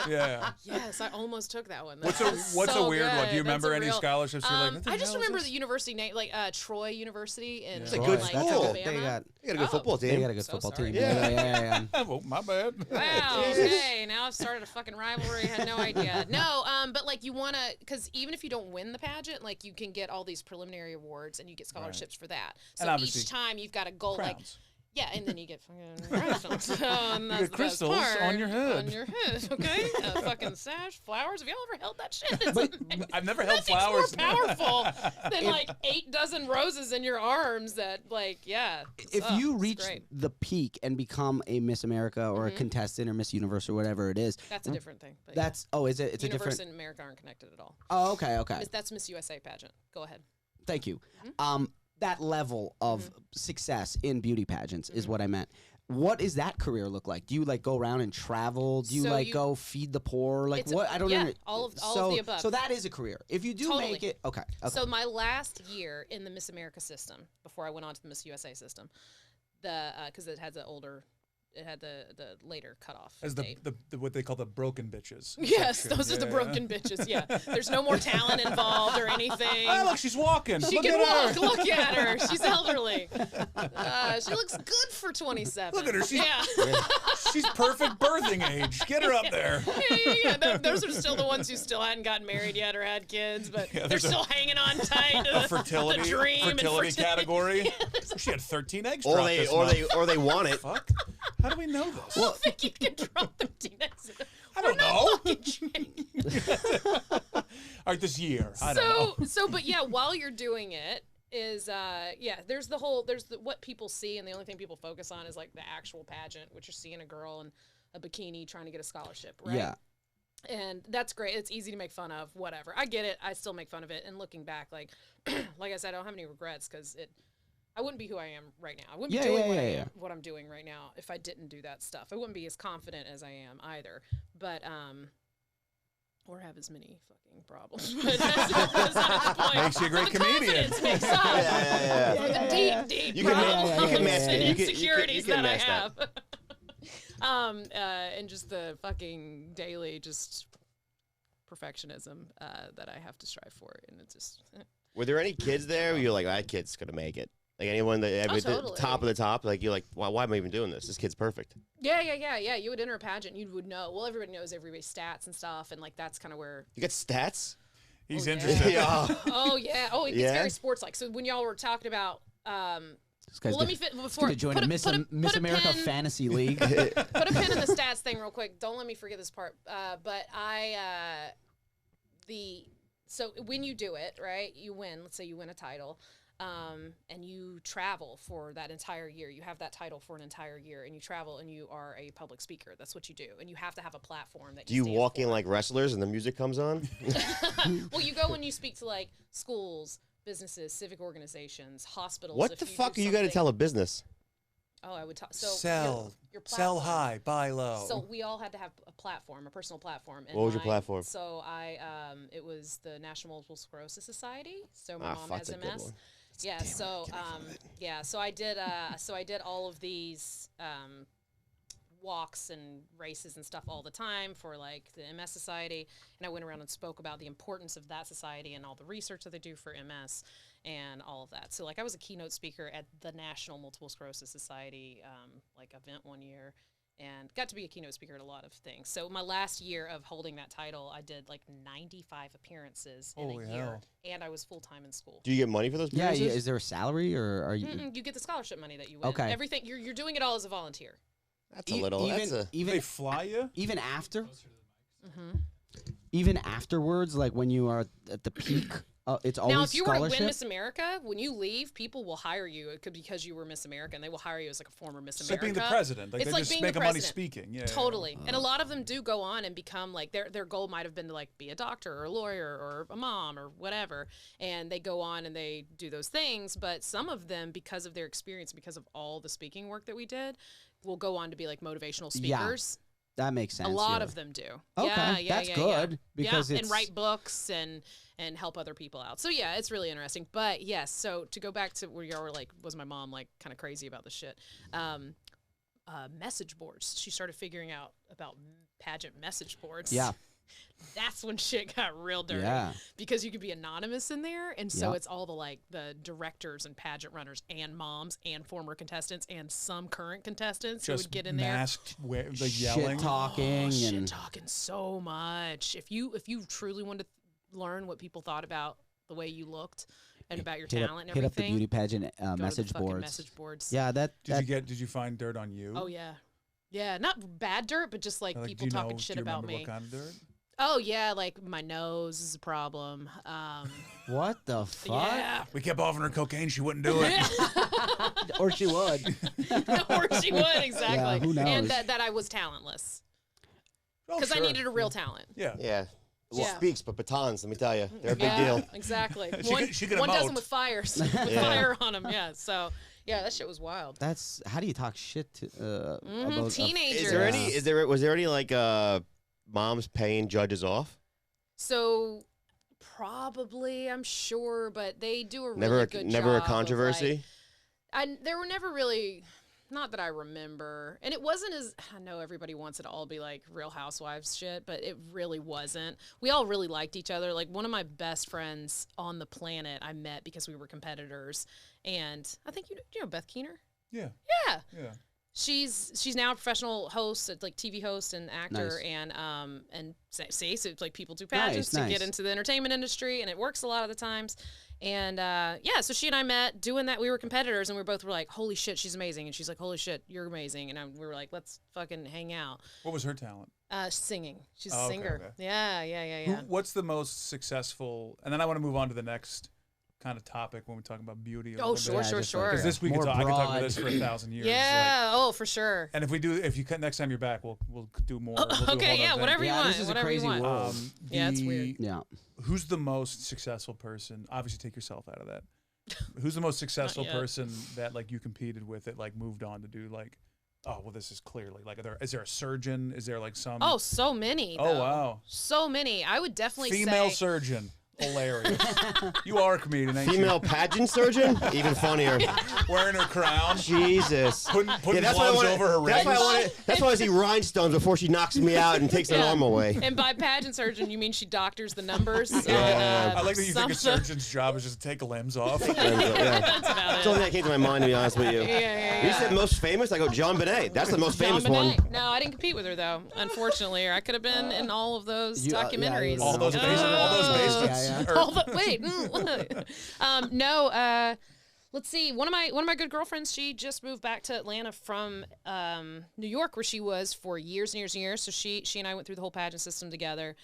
Yeah. Yes, I almost took that one. What's That a was what's so a weird one? good. Do you That's remember a any real- scholarships? You're like, what the I just hell is remember this? the university name, like Troy University in It's a good like, school. Alabama. They got You got a good football they team. got a good So football sorry. team. Yeah. Oh, my bad. Wow. Okay. Now I've started a fucking rivalry. I had no idea. No. But like you want to, because even if you don't win the pageant, like you can get all these preliminary awards and you get scholarships for that. So And obviously each time you've got a goal, like Crowns. yeah, and then you get fucking crystals. So, and that's get the best crystals part. on your head. On your head. Okay. A fucking sash, flowers. Have y'all ever held that shit? It's amazing. I've never held Nothing's flowers. more powerful than like 8 dozen roses in your arms. That like If you it's reach great. the peak and become a Miss America or a contestant or Miss Universe or whatever it is, That's a different thing. But that's is it? It's a Universe different. and America aren't connected at all. Oh, okay. That's Miss USA pageant. Go ahead. Thank you. Mm-hmm. That level of success in beauty pageants is what I meant. What does that career look like? Do you like go around and travel? Do you So like you- go feed the poor? Like It's what? I don't know. all of so, the above. So that is a career. If you do Totally. make it, okay. So my last year in the Miss America system, before I went on to the Miss USA system, because it had the later cutoff As date. the what they call the broken bitches. Yes, section. those are the Yeah. broken bitches. Yeah, there's no more talent involved or anything. Oh, look, she's walking. She Look can at walk. her. Look at her. She's elderly. She looks good for 27. Look at her. She's, Yeah. she's perfect birthing age. Get her up there. Yeah. Those are still the ones who still hadn't gotten married yet or had kids, but Yeah, they're there's still hanging on tight to A fertility the dream and category. She had 13 eggs Or dropped they this or month. they or they want it. Fuck. How do we know this? I don't think you can drop 13 eggs. I don't know. Fucking All right, this year. I don't know. but yeah, while you're doing it is there's what people see, and the only thing people focus on is like the actual pageant, which you're seeing a girl in a bikini trying to get a scholarship, right? Yeah. And that's great. It's easy to make fun of, whatever. I get it. I still make fun of it. And looking back, like like I said, I don't have any regrets because I wouldn't be who I am right now. I wouldn't be doing what I'm doing right now if I didn't do that stuff. I wouldn't be as confident as I am either. But or have as many fucking problems. But that's not the point. Makes you a great The comedian. confidence makes up for the deep You can ma- problems you can mask it. and You can- insecurities you can that I mask that. have. And just the fucking daily just perfectionism that I have to strive for, and it's just Were there any kids there where you're like, that kid's gonna make it? Like anyone that at the totally. top of the top, like you're like, why am I even doing this? This kid's perfect. yeah. You would enter a pageant, you would know. Well, everybody knows everybody's stats and stuff, and like that's kind of where. You got stats? He's yeah. interested. Yeah. Oh yeah. Oh, it gets Yeah? very sports like. So when y'all were talking about. This guy's Well, let gonna- me fit he's before. gonna join put a Miss America pin- Fantasy League. Put a pin in the stats thing real quick. Don't let me forget this part. But so when you do it, right, you win. Let's say you win a title, and you travel for that entire year. You have that title for an entire year, and you travel, and you are a public speaker. That's what you do, and you have to have a platform that. Do you stand walk in for. like wrestlers and the music comes on? Well, you go and you speak to like schools, businesses, civic organizations, hospitals. What if the do fuck are you got to something- tell a business? Oh, I would talk. So Sell, your sell platform. high, buy low. So we all had to have a platform, a personal platform. And What was your platform? So it was the National Multiple Sclerosis Society. So my mom has that's a good MS. one. Yeah. So So I did all of these walks and races and stuff all the time for like the MS Society, and I went around and spoke about the importance of that society and all the research that they do for MS and all of that. So like I was a keynote speaker at the National Multiple Sclerosis Society like event one year, and got to be a keynote speaker at a lot of things. So my last year of holding that title, I did like 95 appearances in Holy a year, hell. and I was full time in school. Do you get money for those Yeah, appearances? is there a salary or are you? You get the scholarship money that you win. Okay. Everything you're doing it all as a volunteer. That's a little. Even, That's a. even They fly you? even after, Mm-hmm. even afterwards, like when you are at the peak, it's always Now, if you were to scholarship. win Miss America, when you leave, people will hire you. It could be because you were Miss America, and they will hire you as like a former Miss It's like America. being the president. Like It's they like just being make the money president. speaking. Yeah. Totally. And a lot of them do go on and become like their goal might have been to like be a doctor or a lawyer or a mom or whatever. And they go on and they do those things. But some of them, because of their experience, because of all the speaking work that we did, will go on to be like motivational Yeah. speakers. That makes sense. A lot yeah. of them do. Okay, that's good because and it's write books and help other people out. So yeah, it's really interesting. But yes, so to go back to where y'all were like, was my mom like kind of crazy about this shit? Message boards. She started figuring out about pageant message boards. Yeah. That's when shit got real dirty. Yeah. Because you could be anonymous in there, and so Yeah. it's all the directors and pageant runners and moms and former contestants and some current contestants who Just would get in there. masked, the yelling. Shit talking Shit and talking so much. If you truly wanted to learn what people thought about the way you looked and about your hit talent up, and hit up the everything, beauty pageant go to the message fucking boards. message boards. Yeah, Did you find dirt on you? Oh yeah. Yeah, not bad dirt, but just like Like, people talking shit do you about remember me. what kind of dirt? Oh yeah, like my nose is a problem. What the fuck? Yeah. We kept offering her cocaine. She wouldn't do it. Or she would. Or she would, exactly. Yeah, who knows? And that I was talentless. Oh, Because I sure. needed a real talent. Yeah. Yeah. Well, Yeah. speaks, but batons. Let me tell you, they're a big Yeah, deal. exactly. She could one dozen emote. with fires, Yeah. fire on them. Yeah. So yeah, that shit was wild. That's how do you talk shit to about Teenagers. Is there any? Was there any like moms paying judges off? So probably, I'm sure, but they do a really Never, good never a job of, controversy. like, there were never really, not that I remember, and it wasn't as, I know everybody wants it to all be like Real Housewives shit, but it really wasn't. We all really liked each other. Like one of my best friends on the planet I met because we were competitors, and I think you know Beth Keener? Yeah. Yeah. Yeah. She's now a professional host, like TV host and actor, Nice. and say so it's like people do pageants to nice. get into the entertainment industry, and it works a lot of the times. And yeah, so she and I met doing that. We were competitors, and we both were like, "Holy shit, she's amazing!" And she's like, "Holy shit, you're amazing!" And we were like, "Let's fucking hang out." What was her talent? Singing. She's Oh, a okay, singer. okay. Yeah. What's the most successful? And then I want to move on to the next kind of topic when we talk about beauty. Oh, sure. Because this we could More talk. I could talk about broad. this for 1,000 years. Yeah. Oh, for sure. And next time you're back, we'll do more. We'll do a whole Okay. other Yeah. thing. Whatever you Yeah, want. this is a Whatever crazy you want. world. Yeah, it's weird. Yeah. Who's the most successful person? Obviously, take yourself out of that. Who's the most successful yet. person that like you competed with that like moved on to do like? Oh well, this is clearly like. Is there a surgeon? Is there like some? Oh, so many. Oh though. wow. So many. I would definitely Female say. surgeon. Hilarious. You are a comedian, ain't Female pageant surgeon, even funnier. you? Wearing her crown. Jesus. Putting that's why I gloves wanna- over her That's why I rings. want to. That's why I see rhinestones before she knocks me out and takes the Yeah. arm away. And by pageant surgeon, you mean she doctors the numbers? Yeah. I like that you think a some- surgeon's job is just to take limbs off. Yeah. That's about That's it. the only thing that came to my mind, to be honest with you. Yeah. You said most famous. I go John Bonet. That's the most famous John one. Bonet. No, I didn't compete with her though, unfortunately. Or I could have been in all of those You- yeah, documentaries. you all those bases. All those basements. Yeah, yeah. Or- All the- wait. No. Let's see. One of my good girlfriends. She just moved back to Atlanta from New York, where she was for years and years and years. So she and I went through the whole pageant system together.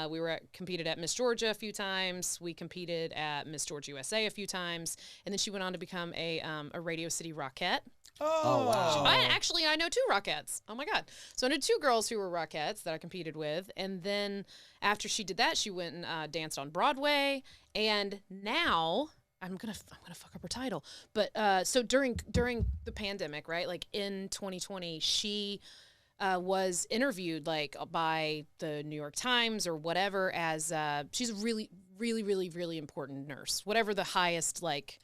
We competed at Miss Georgia a few times. We competed at Miss Georgia USA a few times, and then she went on to become a Radio City Rockette. Oh, wow. I know 2 Rockettes. Oh my God. So I knew 2 girls who were Rockettes that I competed with. And then after she did that, she went and danced on Broadway. And now I'm gonna fuck up her title. But so during the pandemic, right? Like in 2020, she was interviewed like by the New York Times or whatever as she's a really, really, really, really important nurse. Whatever the highest like.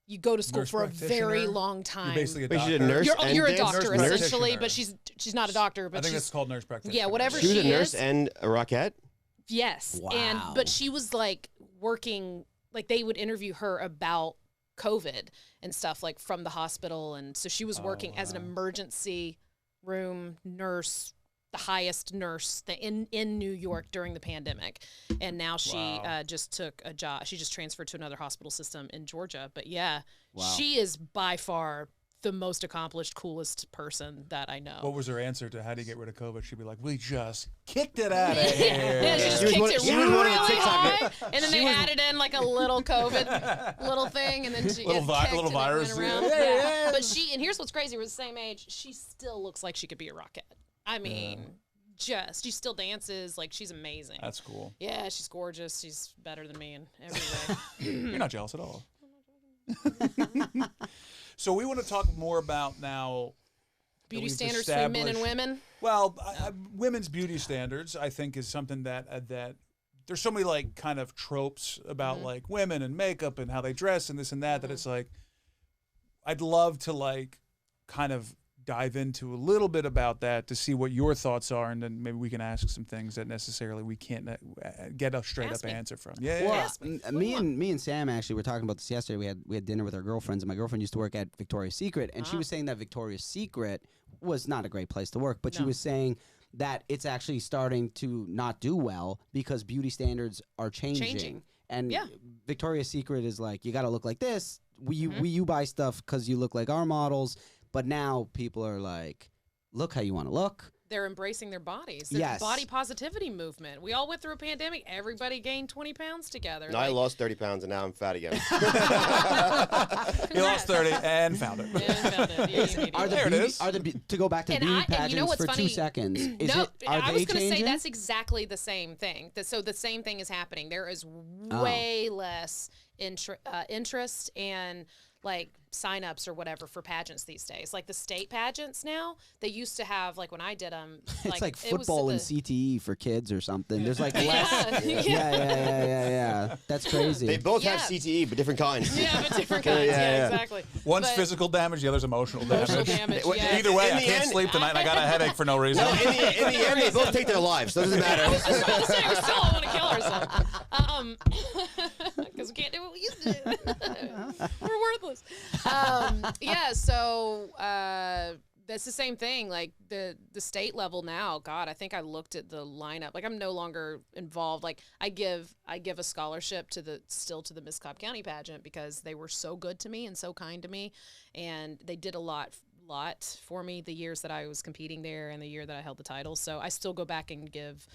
You go to school Nurse for a very long time. You're basically a Wait, doctor. she's a nurse. You're a and doctor nurse essentially, practitioner. but she's not a doctor. But I think she's that's called nurse practitioner. yeah, whatever She was a she nurse is. and a rockette. Yes. Wow. But she was like working, like they would interview her about COVID and stuff like from the hospital. And so she was working as an emergency room nurse, the highest nurse in New York during the pandemic. And now she just took a job. She just transferred to another hospital system in Georgia. But yeah, she is by far the most accomplished, coolest person that I know. What was her answer to how do you get rid of COVID? She'd be like, we just kicked it out of here. Yeah, she just She was kicked one- it she was one of the really TikTok high, and then they added in like a little COVID little thing, and then she Little got kicked little and it went virus. around. Yeah, Yeah. yeah. But and here's what's crazy: we're the same age. She still looks like she could be a rocket. I mean, she still dances like she's amazing. That's cool. Yeah, she's gorgeous. She's better than me in every way. You're not jealous at all. So we want to talk more about now Beauty we've standards for men and established- women. Well, women's beauty standards, I think, is something that there's so many like kind of tropes about like women and makeup and how they dress and this and that that it's like I'd love to like kind of dive into a little bit about that to see what your thoughts are, and then maybe we can ask some things that necessarily we can't get a straight Ask up me. answer from. Yeah, Well, Ask me. me and Sam actually were talking about this yesterday. We had dinner with our girlfriends, and my girlfriend used to work at Victoria's Secret, and she was saying that Victoria's Secret was not a great place to work, but she was saying that it's actually starting to not do well because beauty standards are changing. And Victoria's Secret is like, you got to look like this. You buy stuff because you look like our models. But now people are like, look how you want to look. They're embracing their bodies. The Yes. body positivity movement. We all went through a pandemic. Everybody gained 20 pounds together. No, I lost 30 pounds and now I'm fat again. He lost 30 and found it. To go back to And beauty I- and pageants you know what's for 2 funny? seconds. I was going to say that's exactly the same thing. So the same thing is happening. There is way less interest and like signups or whatever for pageants these days. Like the state pageants now, they used to have like when I did them. It's like it was football and the- CTE for kids or something. There's like less. Yeah. Yeah. That's crazy. They both have Yeah. CTE, but different kinds. Yeah, but different kinds. Yeah, exactly. One's But- physical damage, the other's emotional Emotional damage. damage. Yeah. Either way, In I the can't end- sleep tonight and I got a headache for no reason. No, in the end, they both take their lives, so it doesn't matter. I was just about to say, we still all want to kill ourselves. Because we can't do what we used to do. We're worthless. Yeah, so that's the same thing. Like the state level now, God, I think I looked at the lineup. Like I'm no longer involved. Like I give a scholarship to the Miss Cobb County pageant because they were so good to me and so kind to me, and they did a lot for me the years that I was competing there and the year that I held the title. So I still go back and give.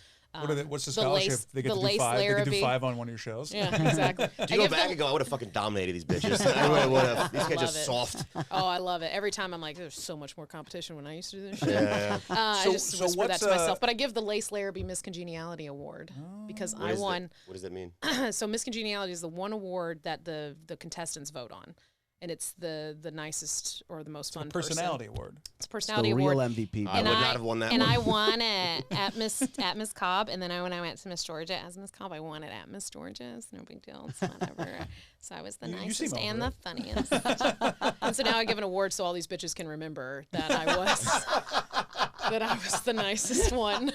What's the scholarship? They get to do Lace 5. They get to do Larrabee. 5 on one of your shows. Yeah, exactly. Do you go back and go, I would have fucking dominated these bitches. I really would have. These guys love just it. soft. Oh, I love it. Every time I'm like, there's so much more competition when I used to do this shit. Yeah. I So- just so whisper that what's, to myself. But I give the Lace Larrabee Miss Congeniality Award because I won. What does that mean? So Miss Congeniality is the one award that the contestants vote on. And it's the nicest or the most fun Personality person. award. It's a personality the real award. MVP. I would not have won that and one. I won it at Miss Cobb, and then when I went to Miss Georgia as Miss Cobb, I won it at Miss Georgia. It's no big deal. It's whatever. So I was the You seem nicest and over the funniest. And so now I give an award so all these bitches can remember that I was the nicest one.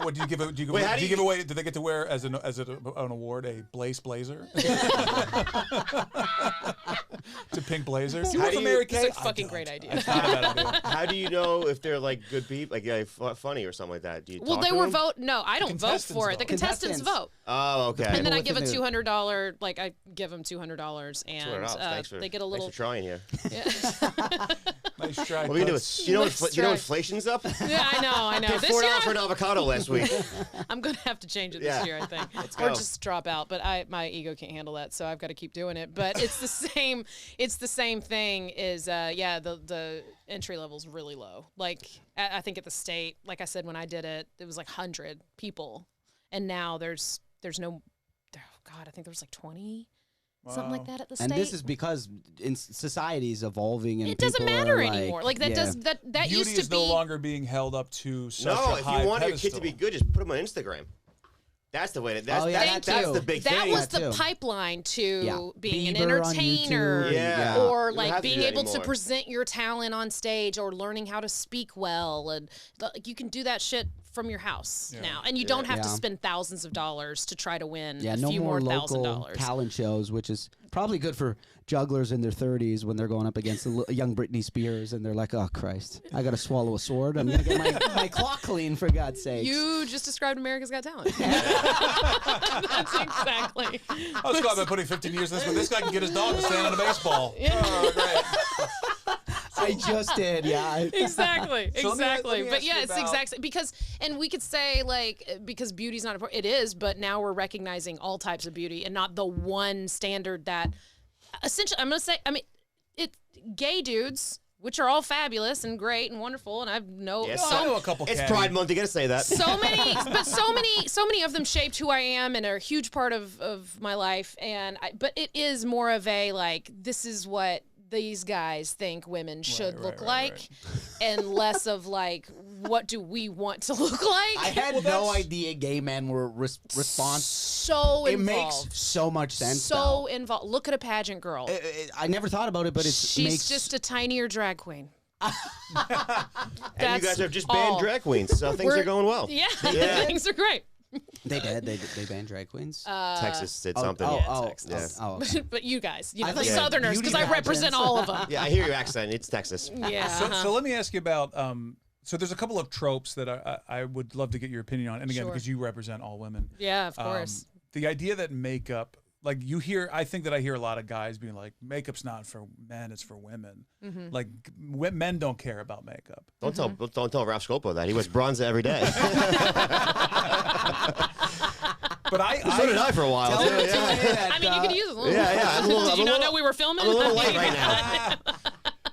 What do you give? Do you Wait, how do do you you- give away? Do they get to wear as an award a Blaze blazer? It's a pink blazer. Do you How work do for you- Mary It's Kay? a fucking great idea. It's not a bad idea. How do you know if they're like good people, like funny or something like that? Do you Well, talk they to were them? vote. No, I don't vote contestants for it. The vote. contestants vote. Oh, okay. And then I with give a the new- $200, like I give them $200, and Thanks for, they get a little. Thanks for trying here. Yeah. Nice try. What are we gonna do? Toots. You know, Let's you know try. inflation's up. Yeah, I know. Paid This $4 year, for an avocado last week. I'm gonna have to change it this Yeah. year, I think, Let's or go. just drop out. But my ego can't handle that, so I've got to keep doing it. But it's the same. It's the same thing. Is the entry level's really low. Like I think at the state, like I said when I did it, it was like 100 people, and now there's no. Oh God, I think there was like 20 something like that at the and state. this is because in society is evolving and it doesn't people matter are like, anymore. Like that does that Beauty used to is be no longer being held up to such No, a if high you want your pedestal. kid to be good, just put them on Instagram. That's the way to. That's, Thank that's you. the big that thing. was That the too. pipeline to being Bieber an on entertainer YouTube, Yeah. or You don't like have to being do that able to anymore. present your talent on stage or learning how to speak well, and you can do that shit from your house now, and you don't have to spend thousands of dollars to try to win a no few more $1,000. local talent shows, which is probably good for jugglers in their 30s when they're going up against a young Britney Spears and they're like, oh Christ, I gotta swallow a sword. I'm gonna get my clock clean, for God's sake. You just described America's Got Talent. That's exactly. I was caught by putting 15 years in this, but this guy can get his dog to stand on a baseball. Oh, great. I just did, yeah. Exactly, So let me exactly. ask But you yeah, it's about- exactly because, and we could say like because beauty's not important. It is, but now we're recognizing all types of beauty and not the one standard that. Essentially, I'm gonna say, I mean, gay dudes, which are all fabulous and great and wonderful, and I've know Yes, I know a couple. It's caddies. Pride Month. You gotta say that. so many of them shaped who I am and are a huge part of my life. But it is more of a like, this is what these guys think women should look like, and less of like, what do we want to look like? I had no idea gay men were response. So It involved. makes so much sense. So though. involved. Look at a pageant girl. I never thought about it, but She's makes just a tinier drag queen. And That's you guys have just all. banned drag queens, so things We're- are going well. Yeah, Yeah. things are great. they did. They banned drag queens. Texas did something. Texas. okay. But you guys, you I know, thought the you said Southerners, beauty because I represent pageants. all of them. Yeah, I hear your accent. It's Texas. Yeah. So let me ask you about. So there's a couple of tropes that I would love to get your opinion on, and again, Sure. because you represent all women. Yeah, of course. The idea that makeup, like you hear, I think that I hear a lot of guys being like, makeup's not for men, it's for women. Mm-hmm. Like men don't care about makeup. Don't tell Ralph Scopo that. He wears bronze every day. But So did I for a while. too, yeah. I mean, you could use it. Yeah. I'm a little- Did you I'm a not little- know we were filming? I'm a little late right now.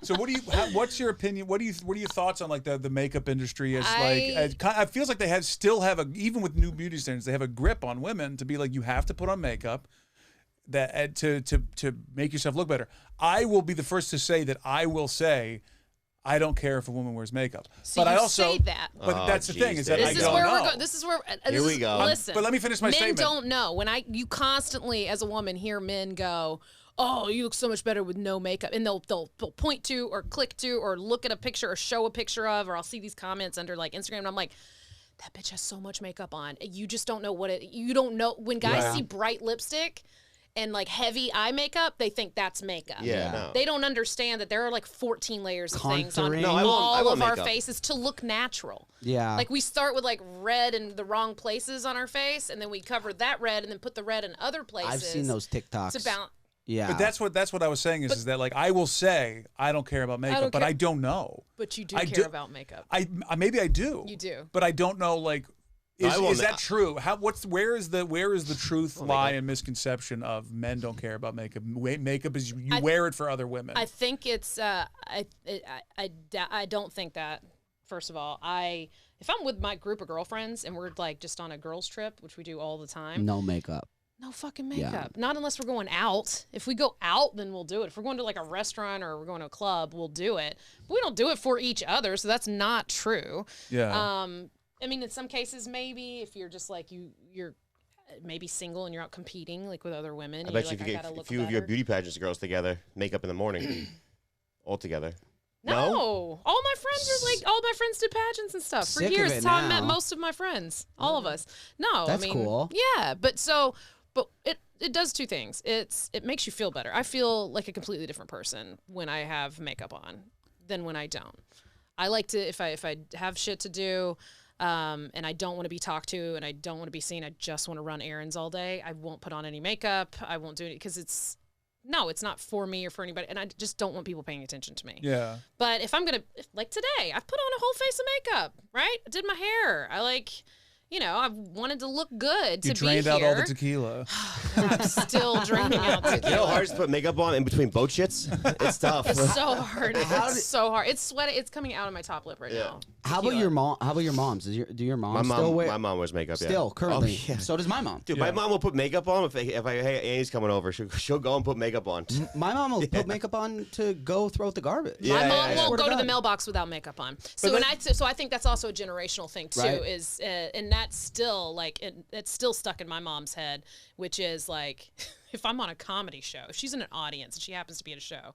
So what do you? What's your opinion? What are your thoughts on like the makeup industry? As it feels like they still have even with new beauty standards, they have a grip on women to be like, you have to put on makeup that to make yourself look better. I will be the first to say that I don't care if a woman wears makeup. So but you I also say that. But that's the thing is that This I is don't where know. we're going. This is where. Here we go. Listen, But let me finish my men statement. don't know. When you constantly, as a woman, hear men go, "Oh, you look so much better with no makeup," and they'll point to or click to or look at a picture or show a picture of, or I'll see these comments under like Instagram, and I'm like, that bitch has so much makeup on. You just don't know what it. You don't know when guys see bright lipstick and like heavy eye makeup, they think that's makeup. Yeah, no. They don't understand that there are like 14 layers of things on Contouring. No, I all want of our makeup. faces to look natural. Yeah. Like we start with like red in the wrong places on our face, and then we cover that red, and then put the red in other places. I've seen those TikToks. To balance. Yeah. But that's what I was saying is that like I will say I don't care about makeup, but care. I don't know. But you do I care do- about makeup. Maybe I do. You do. But I don't know like I will is that not- true? Where is the truth lie and misconception of men don't care about makeup? Makeup is you wear it for other women. I think it's I don't think that. First of all, if I'm with my group of girlfriends and we're like just on a girls trip, which we do all the time, no makeup. no fucking makeup. Not unless we're going out. If we go out, then we'll do it. If we're going to like a restaurant or we're going to a club, we'll do it. But we don't do it for each other, so that's not true. yeah. I mean, in some cases, maybe if you're just like you're maybe single and you're out competing like with other women. I and bet you're you like, if you I gotta get a look few of your better. beauty pageants girls together, makeup in the morning, all together. No, all my friends are like all my friends did pageants and stuff for Sick of years. it That's how I met now. most of my friends, all of us. No, That's I mean, cool. Yeah, but it does two things. It makes you feel better. I feel like a completely different person when I have makeup on than when I don't. I like to if I have shit to do. And I don't want to be talked to, and I don't want to be seen. I just want to run errands all day. I won't put on any makeup. I won't do it because it's not for me or for anybody, and I just don't want people paying attention to me. Yeah. But if I'm like today, I've put on a whole face of makeup, right? I did my hair. I wanted to look good You to be drained here. out all the tequila. I'm still draining out You know how tequila. hard it is to put makeup on in between boat shits? It's tough. It's so hard. It's so hard. It's sweating. It's coming out of my top lip right now. How about your mom? How about your moms? Do your moms still wear? My mom wears makeup. Still, currently. Oh, yeah. So does my mom. Dude, my mom will put makeup on hey, Annie's coming over. She'll go and put makeup on. My mom will put makeup on to go throw out the garbage. My mom won't go to the mailbox without makeup on. So I think that's also a generational thing too. Right. Is and that's still like it's still stuck in my mom's head, which is like if I'm on a comedy show, if she's in an audience and she happens to be at a show.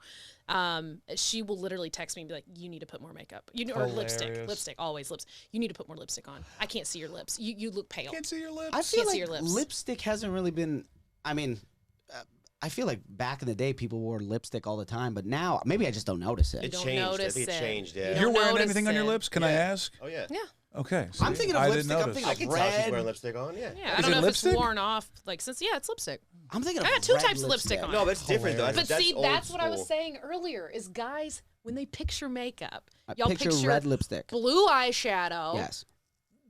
She will literally text me and be like, "You need to put more makeup. Or lipstick, always lips. You need to put more lipstick on. I can't see your lips. You look pale. Can't see your lips. I feel can't like see your lips. Lipstick hasn't really been. I mean, I feel like back in the day people wore lipstick all the time, but now maybe I just don't notice it. It don't changed. Notice I think it changed. Yeah. You're wearing anything on your lips? Can I ask? Oh yeah. Yeah. Okay. I'm thinking of lipstick. I'm thinking I of can red. tell she's wearing lipstick on. Yeah. Yeah. I don't know if it's worn off. Like since it's lipstick. I'm thinking of I got two red types of lipstick on. No, but it's different though. But that's see, old that's what I was school. saying earlier. Is guys when they picture makeup, I y'all picture red lipstick. blue eyeshadow. Yes.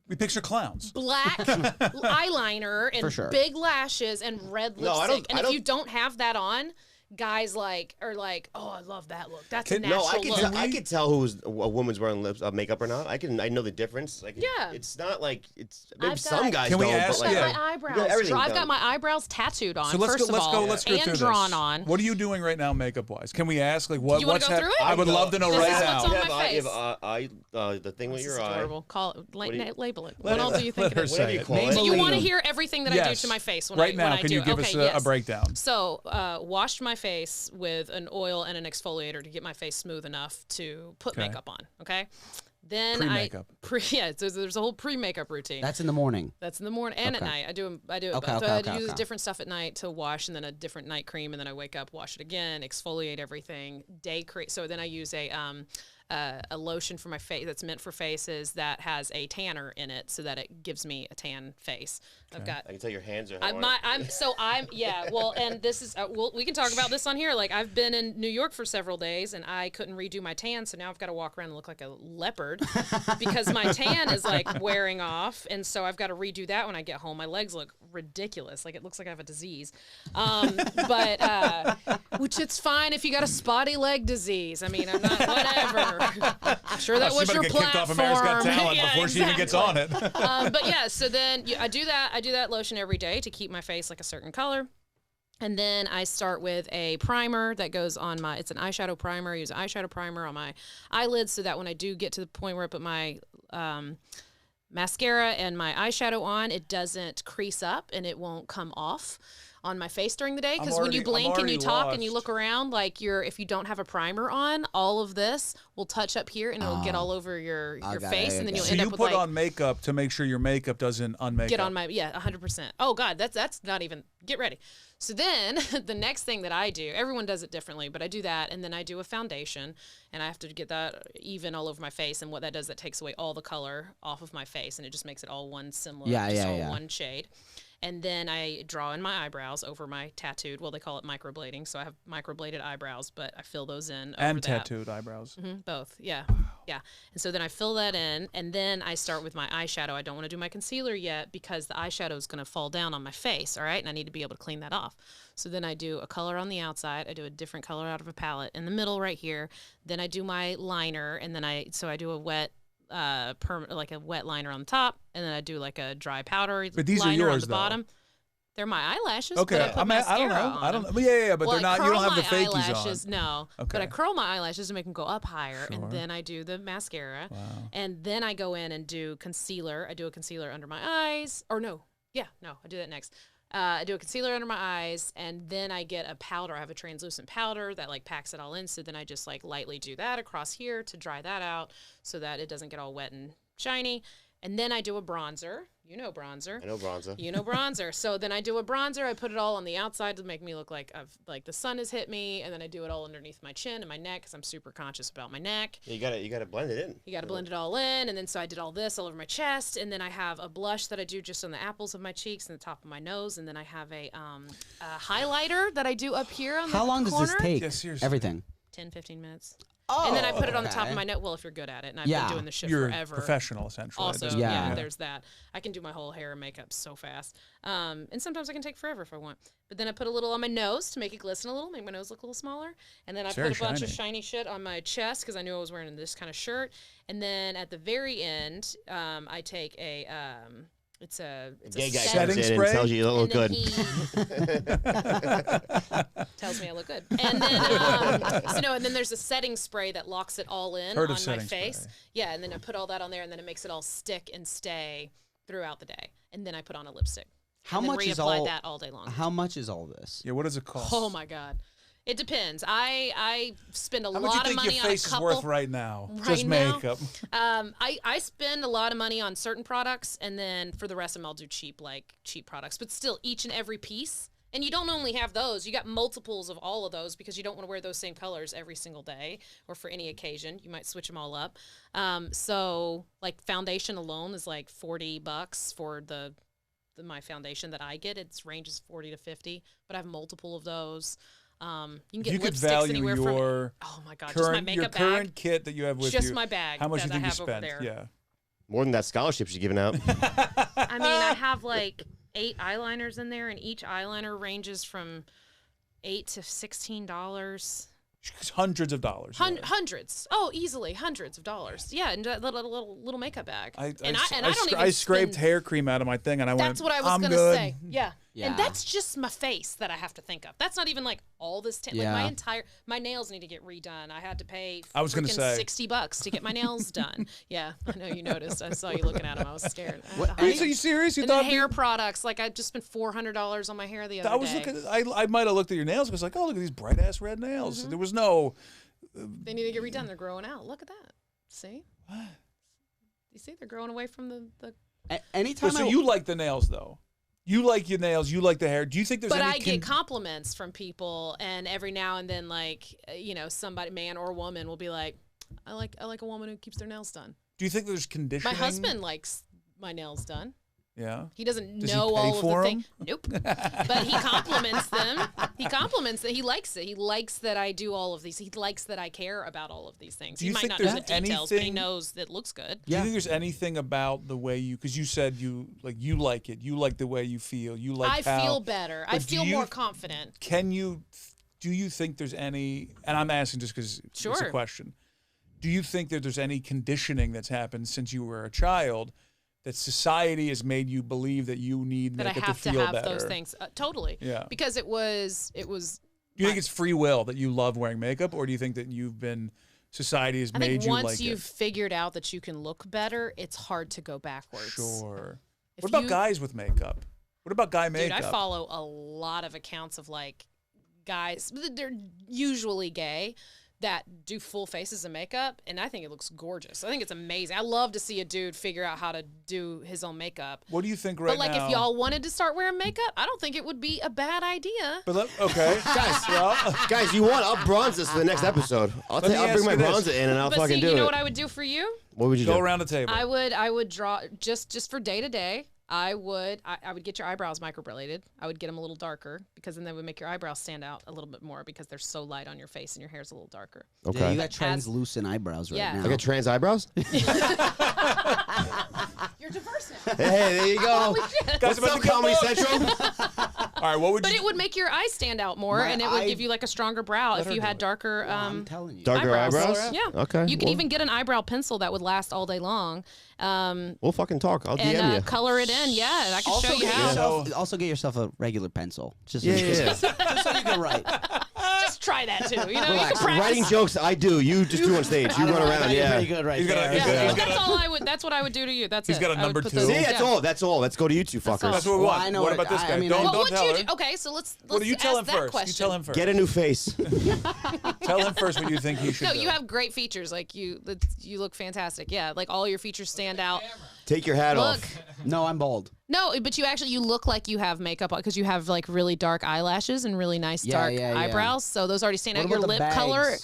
We picture clowns. Black eyeliner and For sure. big lashes and red lipstick. No, I don't- and if you don't have that on, guys are like, oh, I love that look. That's a natural look. I can tell who's a woman's wearing makeup or not. I know the difference. Yeah. It's not like it's. I've Maybe got- some guys Can we don't. ask- But like, yeah. my eyebrows. everything I've got done. my eyebrows tattooed on. So let's first go. Let's of go. all, Let's go and through drawn this. on. What are you doing right now, makeup wise? Can we ask like what? You wanna what's go through it? I would love to know This right is now. what's on You my have the thing with This your is eye. adorable. Call it, do you- label it. Let What all do you think her it is? say Whatever you it. call it. So you want to Maybelline. hear everything that I do Yes. to my face when Right I now, when I can do you it? give Okay, us yes. a breakdown? So, washed my face with an oil and an exfoliator to get my face smooth enough to put Okay. makeup on. Okay. Then Pre-makeup. there's a whole pre-makeup routine. That's in the morning. That's in the morning and Okay. at night. I do it Okay, both. okay, So I okay, use okay. different stuff at night to wash, and then a different night cream, and then I wake up, wash it again, exfoliate everything. Day cream. So then I use a lotion for my face that's meant for faces that has a tanner in it, so that it gives me a tan face. I've got. I can tell your hands are. Well, and this is we can talk about this on here. Like I've been in New York for several days, and I couldn't redo my tan, so now I've got to walk around and look like a leopard because my tan is like wearing off, and so I've got to redo that when I get home. My legs look ridiculous, like it looks like I have a disease, but which it's fine if you got a spotty leg disease. I mean, I'm not whatever. I'm sure that was your get platform. kicked off America's Got Talent Yeah, before she even gets on it. But yeah, so then I do that lotion every day to keep my face like a certain color. And then I start with a primer that goes on it's an eyeshadow primer. I use an eyeshadow primer on my eyelids so that when I do get to the point where I put my mascara and my eyeshadow on, it doesn't crease up and it won't come off on my face during the day. Because when you blink and you talk and you look around, like if you don't have a primer on, all of this will touch up here and it'll get all over your face, and then you'll So end you up with put like on makeup to make sure your makeup doesn't unmake get up. on my 100%. Oh God, that's not even get ready. So then the next thing that I do, everyone does it differently, but I do that, and then I do a foundation, and I have to get that even all over my face. And what that does, that takes away all the color off of my face, and it just makes it all one similar, one shade. And then I draw in my eyebrows over my tattooed. Well, they call it microblading, so I have microbladed eyebrows, but I fill those in over and that. tattooed eyebrows. Both, yeah. Yeah. And so then I fill that in, and then I start with my eyeshadow. I don't want to do my concealer yet because the eyeshadow is going to fall down on my face, all right? And I need to be able to clean that off. So then I do a color on the outside. I do a different color out of a palette in the middle right here. Then I do my liner, and then I do a wet like a wet liner on the top, and then I do like a dry powder But these liner are yours, on the bottom. They're my eyelashes. Okay, But I put I don't know. mascara on them. Yeah, but Well, they're I not. You don't curl have the my fakies eyelashes, on. No, Okay. but I curl my eyelashes to make them go up higher, Sure. and then I do the mascara, Wow. and then I go in and do concealer. I do a concealer under my eyes, or no, I do that next. I do a concealer under my eyes, and then I get a powder. I have a translucent powder that like packs it all in. So then I just like lightly do that across here to dry that out so that it doesn't get all wet and shiny. And then I do a bronzer. You know bronzer. I know bronzer. You know bronzer. So then I do a bronzer. I put it all on the outside to make me look like the sun has hit me, and then I do it all underneath my chin and my neck because I'm super conscious about my neck. Yeah, you gotta blend it in. You got to blend it all in, and then so I did all this all over my chest, and then I have a blush that I do just on the apples of my cheeks and the top of my nose, and then I have a highlighter that I do up here on the corner. How long does this take? Yeah, seriously. Everything. 10, 15 minutes. and then I put it on the top of my nose. Well, if you're good at it, and I've been doing this shit you're forever. Professional, essentially. Also, there's that. I can do my whole hair and makeup so fast. And sometimes I can take forever if I want. But then I put a little on my nose to make it glisten a little, make my nose look a little smaller. And then I put a bunch of shiny shit on my chest because I knew I was wearing this kind of shirt. And then at the very end, I take a... It's a gay guy setting comes in spray. and tells you you look good. Tells me I look good. And then, and then there's a setting spray that locks it all in on my face. Spray. Yeah, and then I put all that on there, and then it makes it all stick and stay throughout the day. And then I put on a lipstick. How much is all that all day long? How much is all this? Yeah, what does it cost? Oh my God. It depends. I spend a How lot much of you think money your on a face couple. is worth right now? Right Just now? makeup. I spend a lot of money on certain products, and then for the rest of them, I'll do cheap products. But still, each and every piece. And you don't only have those. You got multiples of all of those because you don't want to wear those same colors every single day or for any occasion. You might switch them all up. So, like, foundation alone is like $40 for my foundation that I get. It ranges 40 to 50, but I have multiple of those. You can get lipsticks anywhere from oh my God, just my makeup your current bag. kit that you have with you. Just my bag. How much do you think you have over spent? there. Yeah. More than that scholarship she's giving out. I mean, I have like 8 eyeliners in there, and each eyeliner ranges from $8 to $16. Hundreds of dollars. Hundreds. Oh, easily hundreds of dollars. Yeah, and a little makeup bag. I scraped hair cream out of my thing, and I went. That's what I was gonna say. Yeah. And that's just my face that I have to think of. That's not even like all this. Like my nails need to get redone. I had to pay. I was gonna say $60 to get my nails done. Yeah, I know you noticed. I saw you looking at them. I was scared. Are you serious? You thought hair products? Like I just spent $400 on my hair the other day. I was looking. I might have looked at your nails. I was like, oh, look at these bright ass red nails. There was no. They need to get redone. They're growing out. Look at that. See? What? You see? They're growing away from the. Anytime. So you like the nails though. You like your nails. You like the hair. Do you think there's any... But I get compliments from people, and every now and then, like, somebody, man or woman, will be like, I like a woman who keeps their nails done. Do you think there's conditioning? My husband likes my nails done. Yeah. He doesn't know all of the things. Nope. But he compliments them. He compliments that he likes it. He likes that I do all of these. He likes that I care about all of these things. He might not know the details, but he knows that it looks good. Do you think there's anything about the way you, because you said you like it, you like the way you feel, you like I feel better. I feel more confident. Do you think there's any, and I'm asking just because it's a question, do you think that there's any conditioning that's happened since you were a child that society has made you believe that you need makeup to feel better? That I have to have those things. Totally. Yeah. Because it was. Do you think it's free will that you love wearing makeup, or do you think that society has made you like it? Once you've figured out that you can look better, it's hard to go backwards. Sure. What about guys with makeup? What about guy makeup? Dude, I follow a lot of accounts of like guys. They're usually gay that do full faces of makeup, and I think it looks gorgeous. I think it's amazing. I love to see a dude figure out how to do his own makeup. What do you think now? But like, if y'all wanted to start wearing makeup, I don't think it would be a bad idea. But okay, guys, you want? I'll bronze this for the next episode. I'll bring my bronzer in and I'll fucking do it. You know what I would do for you? What would you do? Go around the table. I would draw just for day to day. I would get your eyebrows microbladed. I would get them a little darker because then they would make your eyebrows stand out a little bit more because they're so light on your face and your hair's a little darker. Okay. Yeah, you got translucent eyebrows right now. I got trans eyebrows? You're diverse now. Hey, there you go. Guys, what's up, Comedy Central? All right, what would But it would make your eyes stand out more, and it would give you like a stronger brow if you had darker I'm telling you. Darker eyebrows? Yeah. Okay. You can even get an eyebrow pencil that would last all day long. We'll fucking talk. I'll DM you. Color it in. Yeah, and I can show you how. Also get yourself a regular pencil. Just Yeah. just so you can write. Just try that too. You know, Relax. you can practice. Writing jokes, I do. You just do on stage. You run around. Yeah. Pretty good right there. Yeah, that's all I would. That's what I would do to you. That's He's got a number 2. See, that's all. That's all. Let's go to you two fuckers. That's what we want. I know what about this guy? Don't tell her. Okay, so let's Well, you tell him ask that first. question. You tell him first. Get a new face. Tell him first what you think he should No, do. you have great features. Like you look fantastic. Yeah, like all your features stand out. Take your hat Look. off. No, I'm bald. No, but you look like you have makeup on because you have like really dark eyelashes and really nice dark eyebrows. So those already stand out. Your lip color,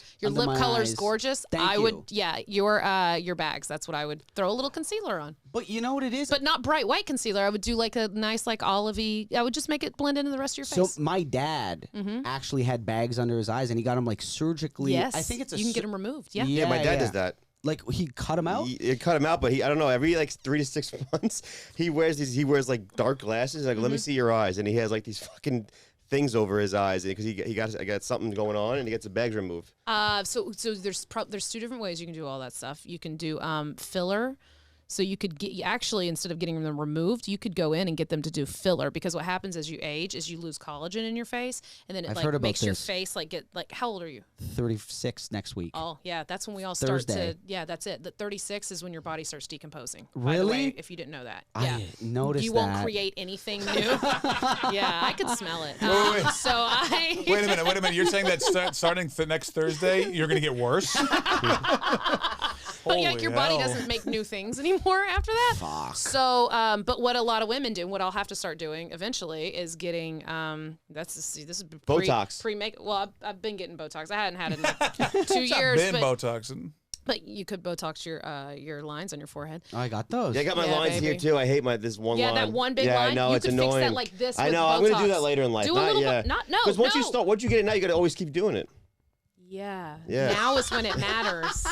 is gorgeous. Thank you. Your bags. That's what I would throw a little concealer on. But you know what it is? But not bright white concealer. I would do like a nice like olivey. I would just make it blend into the rest of your face. So my dad actually had bags under his eyes, and he got them like surgically. Yes, I think you can get them removed. Yeah, Yeah, my dad does that. Like he cut him out. He cut him out, but I don't know. Every like 3 to 6 months, he wears like dark glasses. Like, let me see your eyes, and he has like these fucking things over his eyes because he got something going on, and he gets the bags removed. So there's 2 different ways you can do all that stuff. You can do filler. So you could actually, instead of getting them removed, you could go in and get them to do filler, because what happens as you age is you lose collagen in your face, and then it makes your face how old are you? 36 next week. Oh yeah, that's when we all Thursday. start to. Yeah, that's it. The 36 is when your body starts decomposing. Really? By the way, if you didn't know that. Yeah. I noticed you that. won't create anything new. Yeah, I could smell it. Wait. So Wait a minute. You're saying that starting next Thursday, you're gonna get worse? But yeah, your body doesn't make new things anymore after that. Fuck. So, but what a lot of women do, and what I'll have to start doing eventually, is getting this is Botox. Pre-make. Well, I've been getting Botox. I hadn't had it in like 2 years. Been Botoxing. But you could Botox your lines on your forehead. Oh, I got those. Yeah, I got my lines here too. I hate this one line. Yeah, that one big line. I know, you it's could annoying. fix that like this. I know. With I'm Botox. gonna do that later in life. Do a not little yet. bit. Not no. Because once you get it now, you gotta always keep doing it. Yeah. Yeah. Now is when it matters.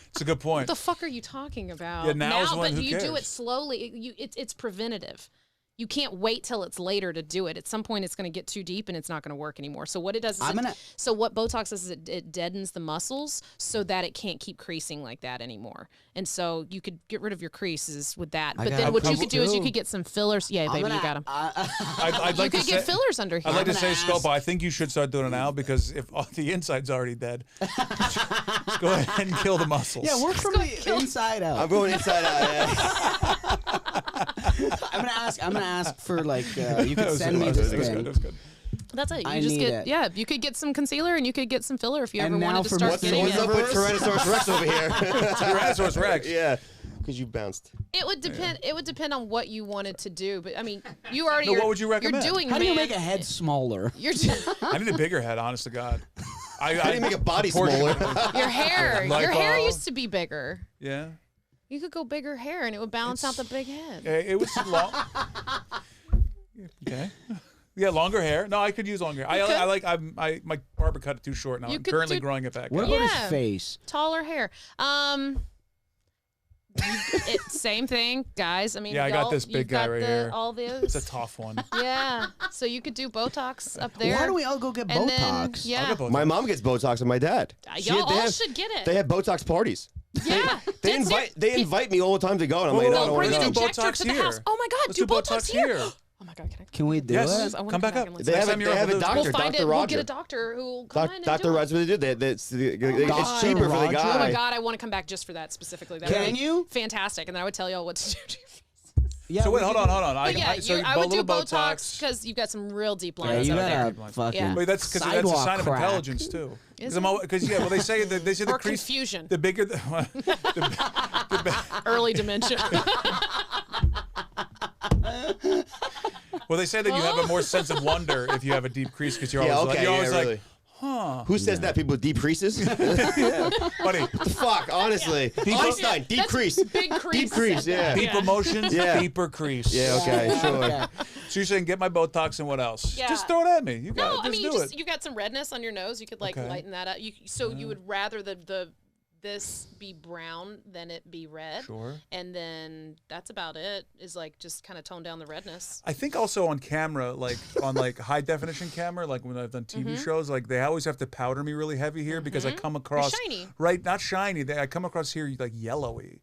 It's a good point. What the fuck are you talking about? Yeah, now is when, but who you do it cares? slowly. It's preventative. You can't wait till it's later to do it. At some point, it's going to get too deep and it's not going to work anymore. So what it does is so what Botox does is it deadens the muscles so that it can't keep creasing like that anymore. And so you could get rid of your creases with that. But then what you could do is you could get some fillers. Yeah, baby, you got them. I'd like you could get fillers under here. I'd like to say, Scopo, I think you should start doing it now, because if the inside's already dead, just go ahead and kill the muscles. Yeah, work from the inside out. I'm going inside out. Yeah. I'm gonna ask for like you could send me this thing. That was good. That's it. You I just need get it. Yeah. You could get some concealer and you could get some filler if you And ever now wanted to for start Mr. getting What's it. up with Tyrannosaurus Rex over here? Tyrannosaurus Rex. Yeah, because you bounced. It would depend. It would depend on what you wanted to do. But I mean, you already. No, what would you recommend? You're doing. How do you make a head smaller? You're I need a bigger head, honest to God. How do you make a body smaller? your hair. Like, Your hair used to be bigger. Yeah. You could go bigger hair and it would balance out the big head. It was long. Okay. Yeah, longer hair. No, I could use longer hair. I like. My barber cut it too short now. You I'm could currently do- growing it back. What out. about Yeah. his face? Taller hair. Same thing, guys. I mean, Yeah, I got y'all- this big you've guy got right here. All It's those. a tough one. Yeah. So you could do Botox up there. Why don't we all go get And then, Botox? yeah. I'll get Botox. My mom gets Botox and my dad. Y'all all should get it. They have Botox parties. Yeah. They invite me all the time to go, and I'm like, Well, no, I don't want Bring to an go. do injector Botox to the here. house. Oh my God, Let's do do Botox here. Oh my God, Can we do Yes. it? I wanna Come back back up. and listen. They Next have time you're a up, we'll do it. doctor, We'll find Dr. it. We'll Roger. get a doctor who will come in and Dr. do it. Roger, what they do? It's cheaper for the Roger. guy. Oh my God, I want to come back just for that specifically. That Can would be you? Fantastic, and then I would tell y'all what to do to your face. Yeah. So wait, we hold can- on. But yeah, So I would do little Botox because you've got some real deep Yeah, lines you up there. got a fucking. Yeah. Wait, that's because that's a sidewalk sign of crack. intelligence too. Is Because well, they say the Or crease, confusion. the bigger the Early dementia. well, they say that you have a more sense of wonder if you have a deep crease, because you're Yeah, always okay, like, you're yeah, always really. like, huh, Who says that? People with deep creases? buddy. The fuck, honestly. Einstein, deep That's crease. Big crease. Deep crease, yeah. Deep emotions, Yeah. deeper crease. Yeah, okay, sure. Okay. So you're saying get my Botox and what else? Yeah. Just throw it at me. You got No, it. I mean, Just do it. you got some redness on your nose. You could like Okay. lighten that up. You would rather this be brown than it be red. Sure. And then that's about it. Is like just kind of tone down the redness. I think also on camera, like on like high definition camera, like when I've done TV shows, like they always have to powder me really heavy here because I come across shiny. right, not shiny. I come across here like yellowy.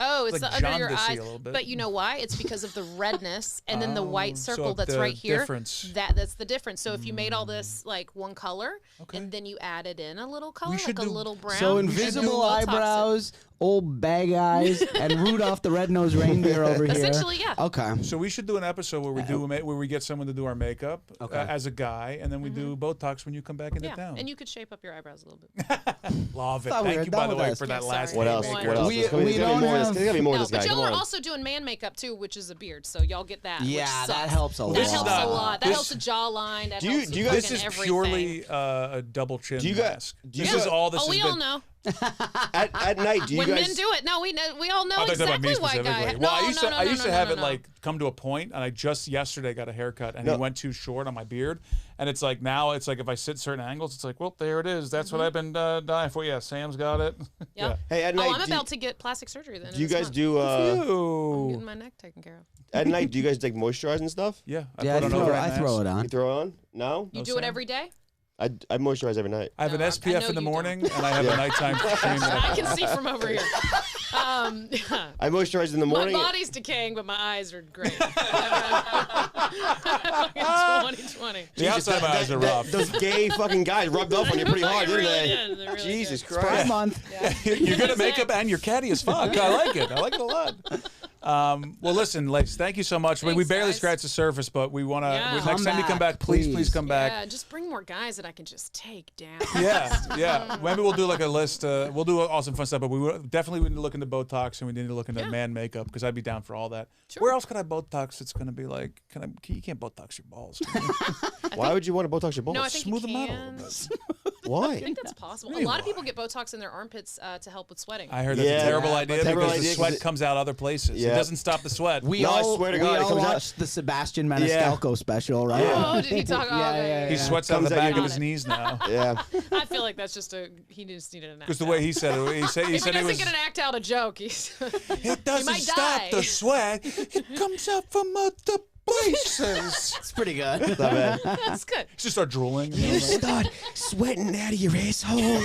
Oh, it's like the under your jaundice-y eyes. a little bit. But you know why? It's because of the redness and then the white so circle that's the right here. difference. That's the difference. So if you made all this like one color Okay. and then you added in a little color, should like a do- little brown. So and then invisible Botox it. eyebrows old bag eyes and Rudolph the red-nosed reindeer over here. Essentially, yeah. Okay. So we should do an episode where we get someone to do our makeup as a guy, and then we do Botox when you come back into Yeah, town. and you could shape up your eyebrows a little bit. Love it. Thought we Thank were you, done by the with way, this. for that Yeah, last. sorry. What else? Why? What else? We There's gonna be don't more of this. have- There's gotta be more of No, this but guy. y'all Come are on. also doing man makeup too, which is a beard. So y'all get that. Yeah, which that sucks. helps a lot. That This is helps not- a lot. That this- helps the jawline. That Do you- helps do you the guys- This fucking is everything. purely a double chin Do you got- mask. do you This is got- all this Oh, has we been. all know. At night, do you When guys? men do it, no, we all know I thought you were talking about exactly me why specifically. guy. Well, I No, used no, to, no, I used no, to no, have no, it no. like come to a point, and I just yesterday got a haircut, and No. it went too short on my beard, and it's like now it's like if I sit certain angles, it's like, well, there it is. That's what I've been dying for. Yeah, Sam's got it. Yep. Hey, at Oh, night, I'm do you- about to get plastic surgery then. Do you guys do I'm Ew. getting my neck taken care of. at night? Do you guys like moisturize and stuff? Yeah, Yeah, put I on throw, overnight I throw it mask. You on. throw it on? No. You No, do it Sam? every day? I moisturize every night. I have an No, I SPF know in the you don't. morning, and I have a nighttime cream. I can see from over here. I moisturize in the My morning. body's decaying, but my eyes are great. 2020. The outside of my eyes are rough. Those gay fucking guys rubbed off on you pretty hard, They didn't really they? did. They really Jesus did. Pride Christ. month. You're good at makeup, and you're catty as fuck. I like it. I like it a lot. Well, listen, Lace, thank you so much. We Thanks, barely guys. scratched the surface, but we want to. Yeah. Next Come time you come back, back, please please. come back. Yeah, just bring more guys that I can just take down. Yeah. Maybe we'll do like a list. We'll do all some fun stuff, but definitely need to look into Botox, and we need to look into man makeup because I'd be down for all that. Sure. Where else could I Botox? It's going to be like, you can't Botox your balls. Why would you want to Botox your balls? No, I think Smooth you them out a can. little bit. I Why? think that's possible. Really A lot of why? people get Botox in their armpits to help with sweating. I heard that's Yeah, a terrible but idea terrible because the idea 'cause sweat it- comes out other places. It Yeah. doesn't stop the sweat. We No, I all, swear to we God, it all comes out- watched the Sebastian Maniscalco special, right? Oh, did he talk? Oh, Yeah, okay, yeah, He yeah. sweats out of the Comes out back your- of his knees now. Yeah. I feel like that's just he just needed an act. Because the way he said it, he said if he it doesn't was. get an act out a joke, he's It doesn't might stop die. the sweat. It comes out from other places. It's pretty good. Not bad. that's good. Just start drooling. You start sweating out of your asshole.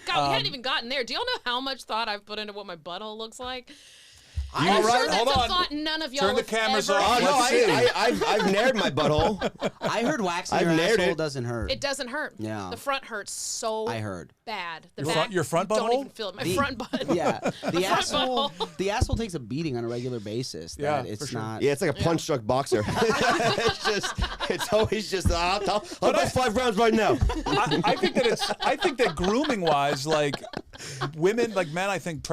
God, we hadn't even gotten there. Do y'all know how much thought I've put into what my butthole looks like? All I'm right, sure that's hold a on. thought none of y'all Turn the have cameras ever off. Oh no, Let's see. I've nared my butthole. I heard waxing I've your nared asshole it. doesn't hurt. It doesn't hurt. Yeah. The front hurts so I heard. bad. The Your back, front- your front you don't butthole? even feel it. My The- front butt. Yeah, the asshole. butthole. The asshole takes a beating on a regular basis. That Yeah, it's for sure. not. Yeah, it's like a punch drunk boxer. it's always just I'll go 5 rounds right now. I think that grooming wise, like women, like men, I think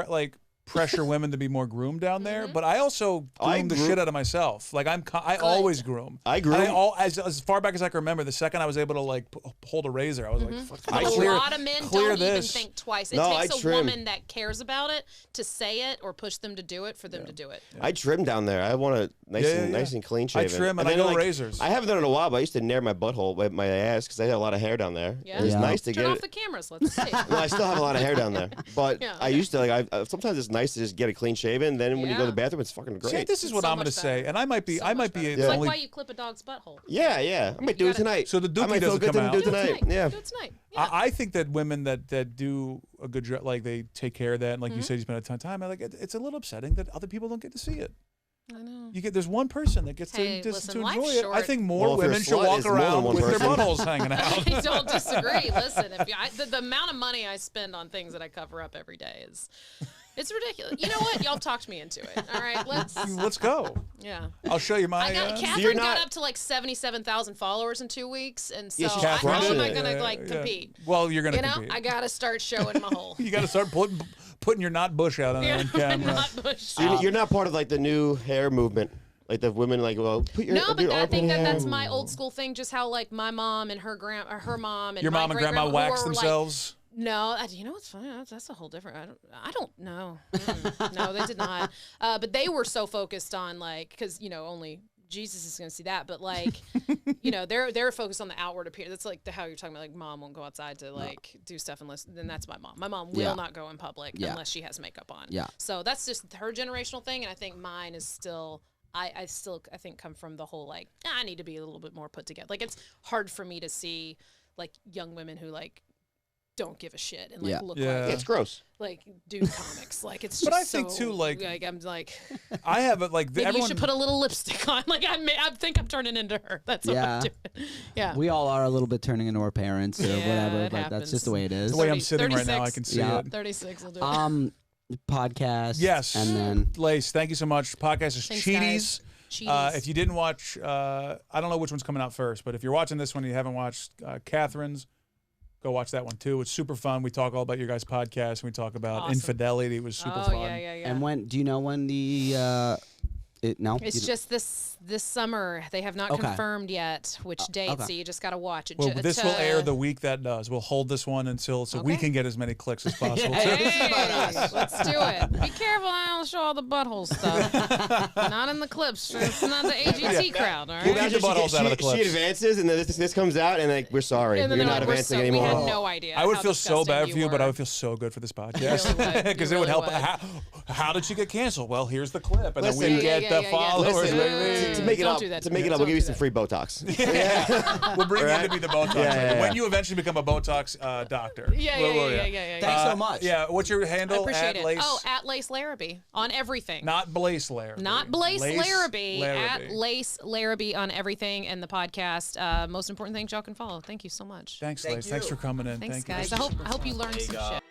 pressure women to be more groomed down there. But I also groom the shit out of myself. Like I always groom. I groom. As far back as I can remember. The second I was able to like hold a razor, I was like, fuck, But a lot of men clear don't even this. think twice. It No, takes I a trim. woman that cares about it to say it or push them to do it for them to do it. I trim down there. I want it nice and Yeah. nice and clean I shaven. trim and I then, go razors. I haven't done it in a while, but I used to nair my butthole with my ass because I had a lot of hair down there. Yeah. It was Yeah. nice to Turn get off it. the cameras. Let's see. No, I still have a lot of hair down there, but Yeah, I okay. used to like. Sometimes it's nice to just get a clean shaven. Then when you go to the Yeah. bathroom, it's fucking great. See, this is what So I'm going to much say, better. and I might be So the much better. It's like only. why you clip a dog's butthole. Yeah. I might do it gotta- tonight. So the I dookie might feel doesn't good come to out. do it Do it tonight. tonight. Yeah. Do it tonight. Yeah. I think that women that do a good job, like they take care of that, and like you said, you spend a ton of time. I like it's a little upsetting that other people don't get to see it. I know. There's one person that gets Hey, to listen, enjoy life's it. I short. think more Well, if you're a women should slut, walk it's more than around one with their person. buttholes hanging out. I don't disagree. Listen, the amount of money I spend on things that I cover up every day it's ridiculous. You know what? Y'all talked me into it. All right, Let's go. yeah. I'll show you my. I got you're Catherine not- got up to like 77,000 followers in 2 weeks, and so Yeah, she's how crushing am I it. gonna compete? Well, you're gonna You know, compete. I gotta start showing my hole. You got to start putting your knot bush out on camera. Not bush. So you're not part of like the new hair movement, like the women like put your No, do your but I armpit think hair. that's my old school thing. Just how like my mom and her mom and Your my mom and grandma great-grandma wax were, like, themselves. No, you know what's funny? That's a whole different. I don't know. No, they did not. But they were so focused on like, because only Jesus is going to see that. But like, they're focused on the outward appearance. That's like how you're talking about. Like, mom won't go outside to like do stuff unless. Then that's my mom. My mom will Yeah. not go in public Yeah. unless she has makeup on. Yeah. So that's just her generational thing, and I think mine is still. I think come from the whole like I need to be a little bit more put together. Like it's hard for me to see like young women who like don't give a shit and like look Yeah. like It's gross. like dude comics. Like it's just But I think, so, too, like- I'm like I have it like maybe everyone. you should put a little lipstick on. Like I think I'm turning into her. That's what I'm doing. Yeah. We all are a little bit turning into our parents or Yeah, whatever, it but happens. that's just the way it is. the way I'm 30, sitting right now, I 36. can see Yeah. it. 36 will do it. Podcast. Yes. And then Lace, thank you so much. Podcast is Thanks, Cheaties. guys. Cheaties. If you didn't watch, I don't know which one's coming out first, but if you're watching this one and you haven't watched Catherine's, go watch that one too. It's super fun. We talk all about your guys' podcast and we talk about Awesome. infidelity. It was super oh fun. yeah. and when do you know when the no? It's You just this summer. They have not Okay. confirmed yet which date, okay. so you just got to watch it. Well, this will air the week that does. We'll hold this one until so we Okay. can get as many clicks as possible. too. Hey, let's do it. Be careful, I don't show all the butthole stuff. Not in the clips. It's not the AGT crowd, all We'll right? get the buttholes out of the She clips. advances, and then this comes out, and like we're sorry, And then you're they're not like, we're advancing so, anymore. We had no idea. I would how feel so disgusting bad for you, but I were. would feel so good for this You podcast really would. because You it would really help. would. How did she get canceled? Well, here's the clip, and Listen, then we Yeah, get yeah, the yeah, yeah. followers. Listen, baby. to make it Don't up, do that to to make me. it up, we'll Don't give you do some that. free Botox. We'll bring you in to be the Botox. Yeah. When you eventually become a Botox doctor. Yeah. Thanks so much. Yeah, what's your I handle? appreciate it. Lace, Oh, at Lace Larrabee on everything. not Blaze Larrabee. Not Lace Larrabee. Larrabee. At Lace Larrabee on everything and the podcast. Most important things y'all can follow. Thank you so much. Thanks, Thank Lace. Thanks you. for coming in. Thanks, Thank you. guys. I hope you learned some shit.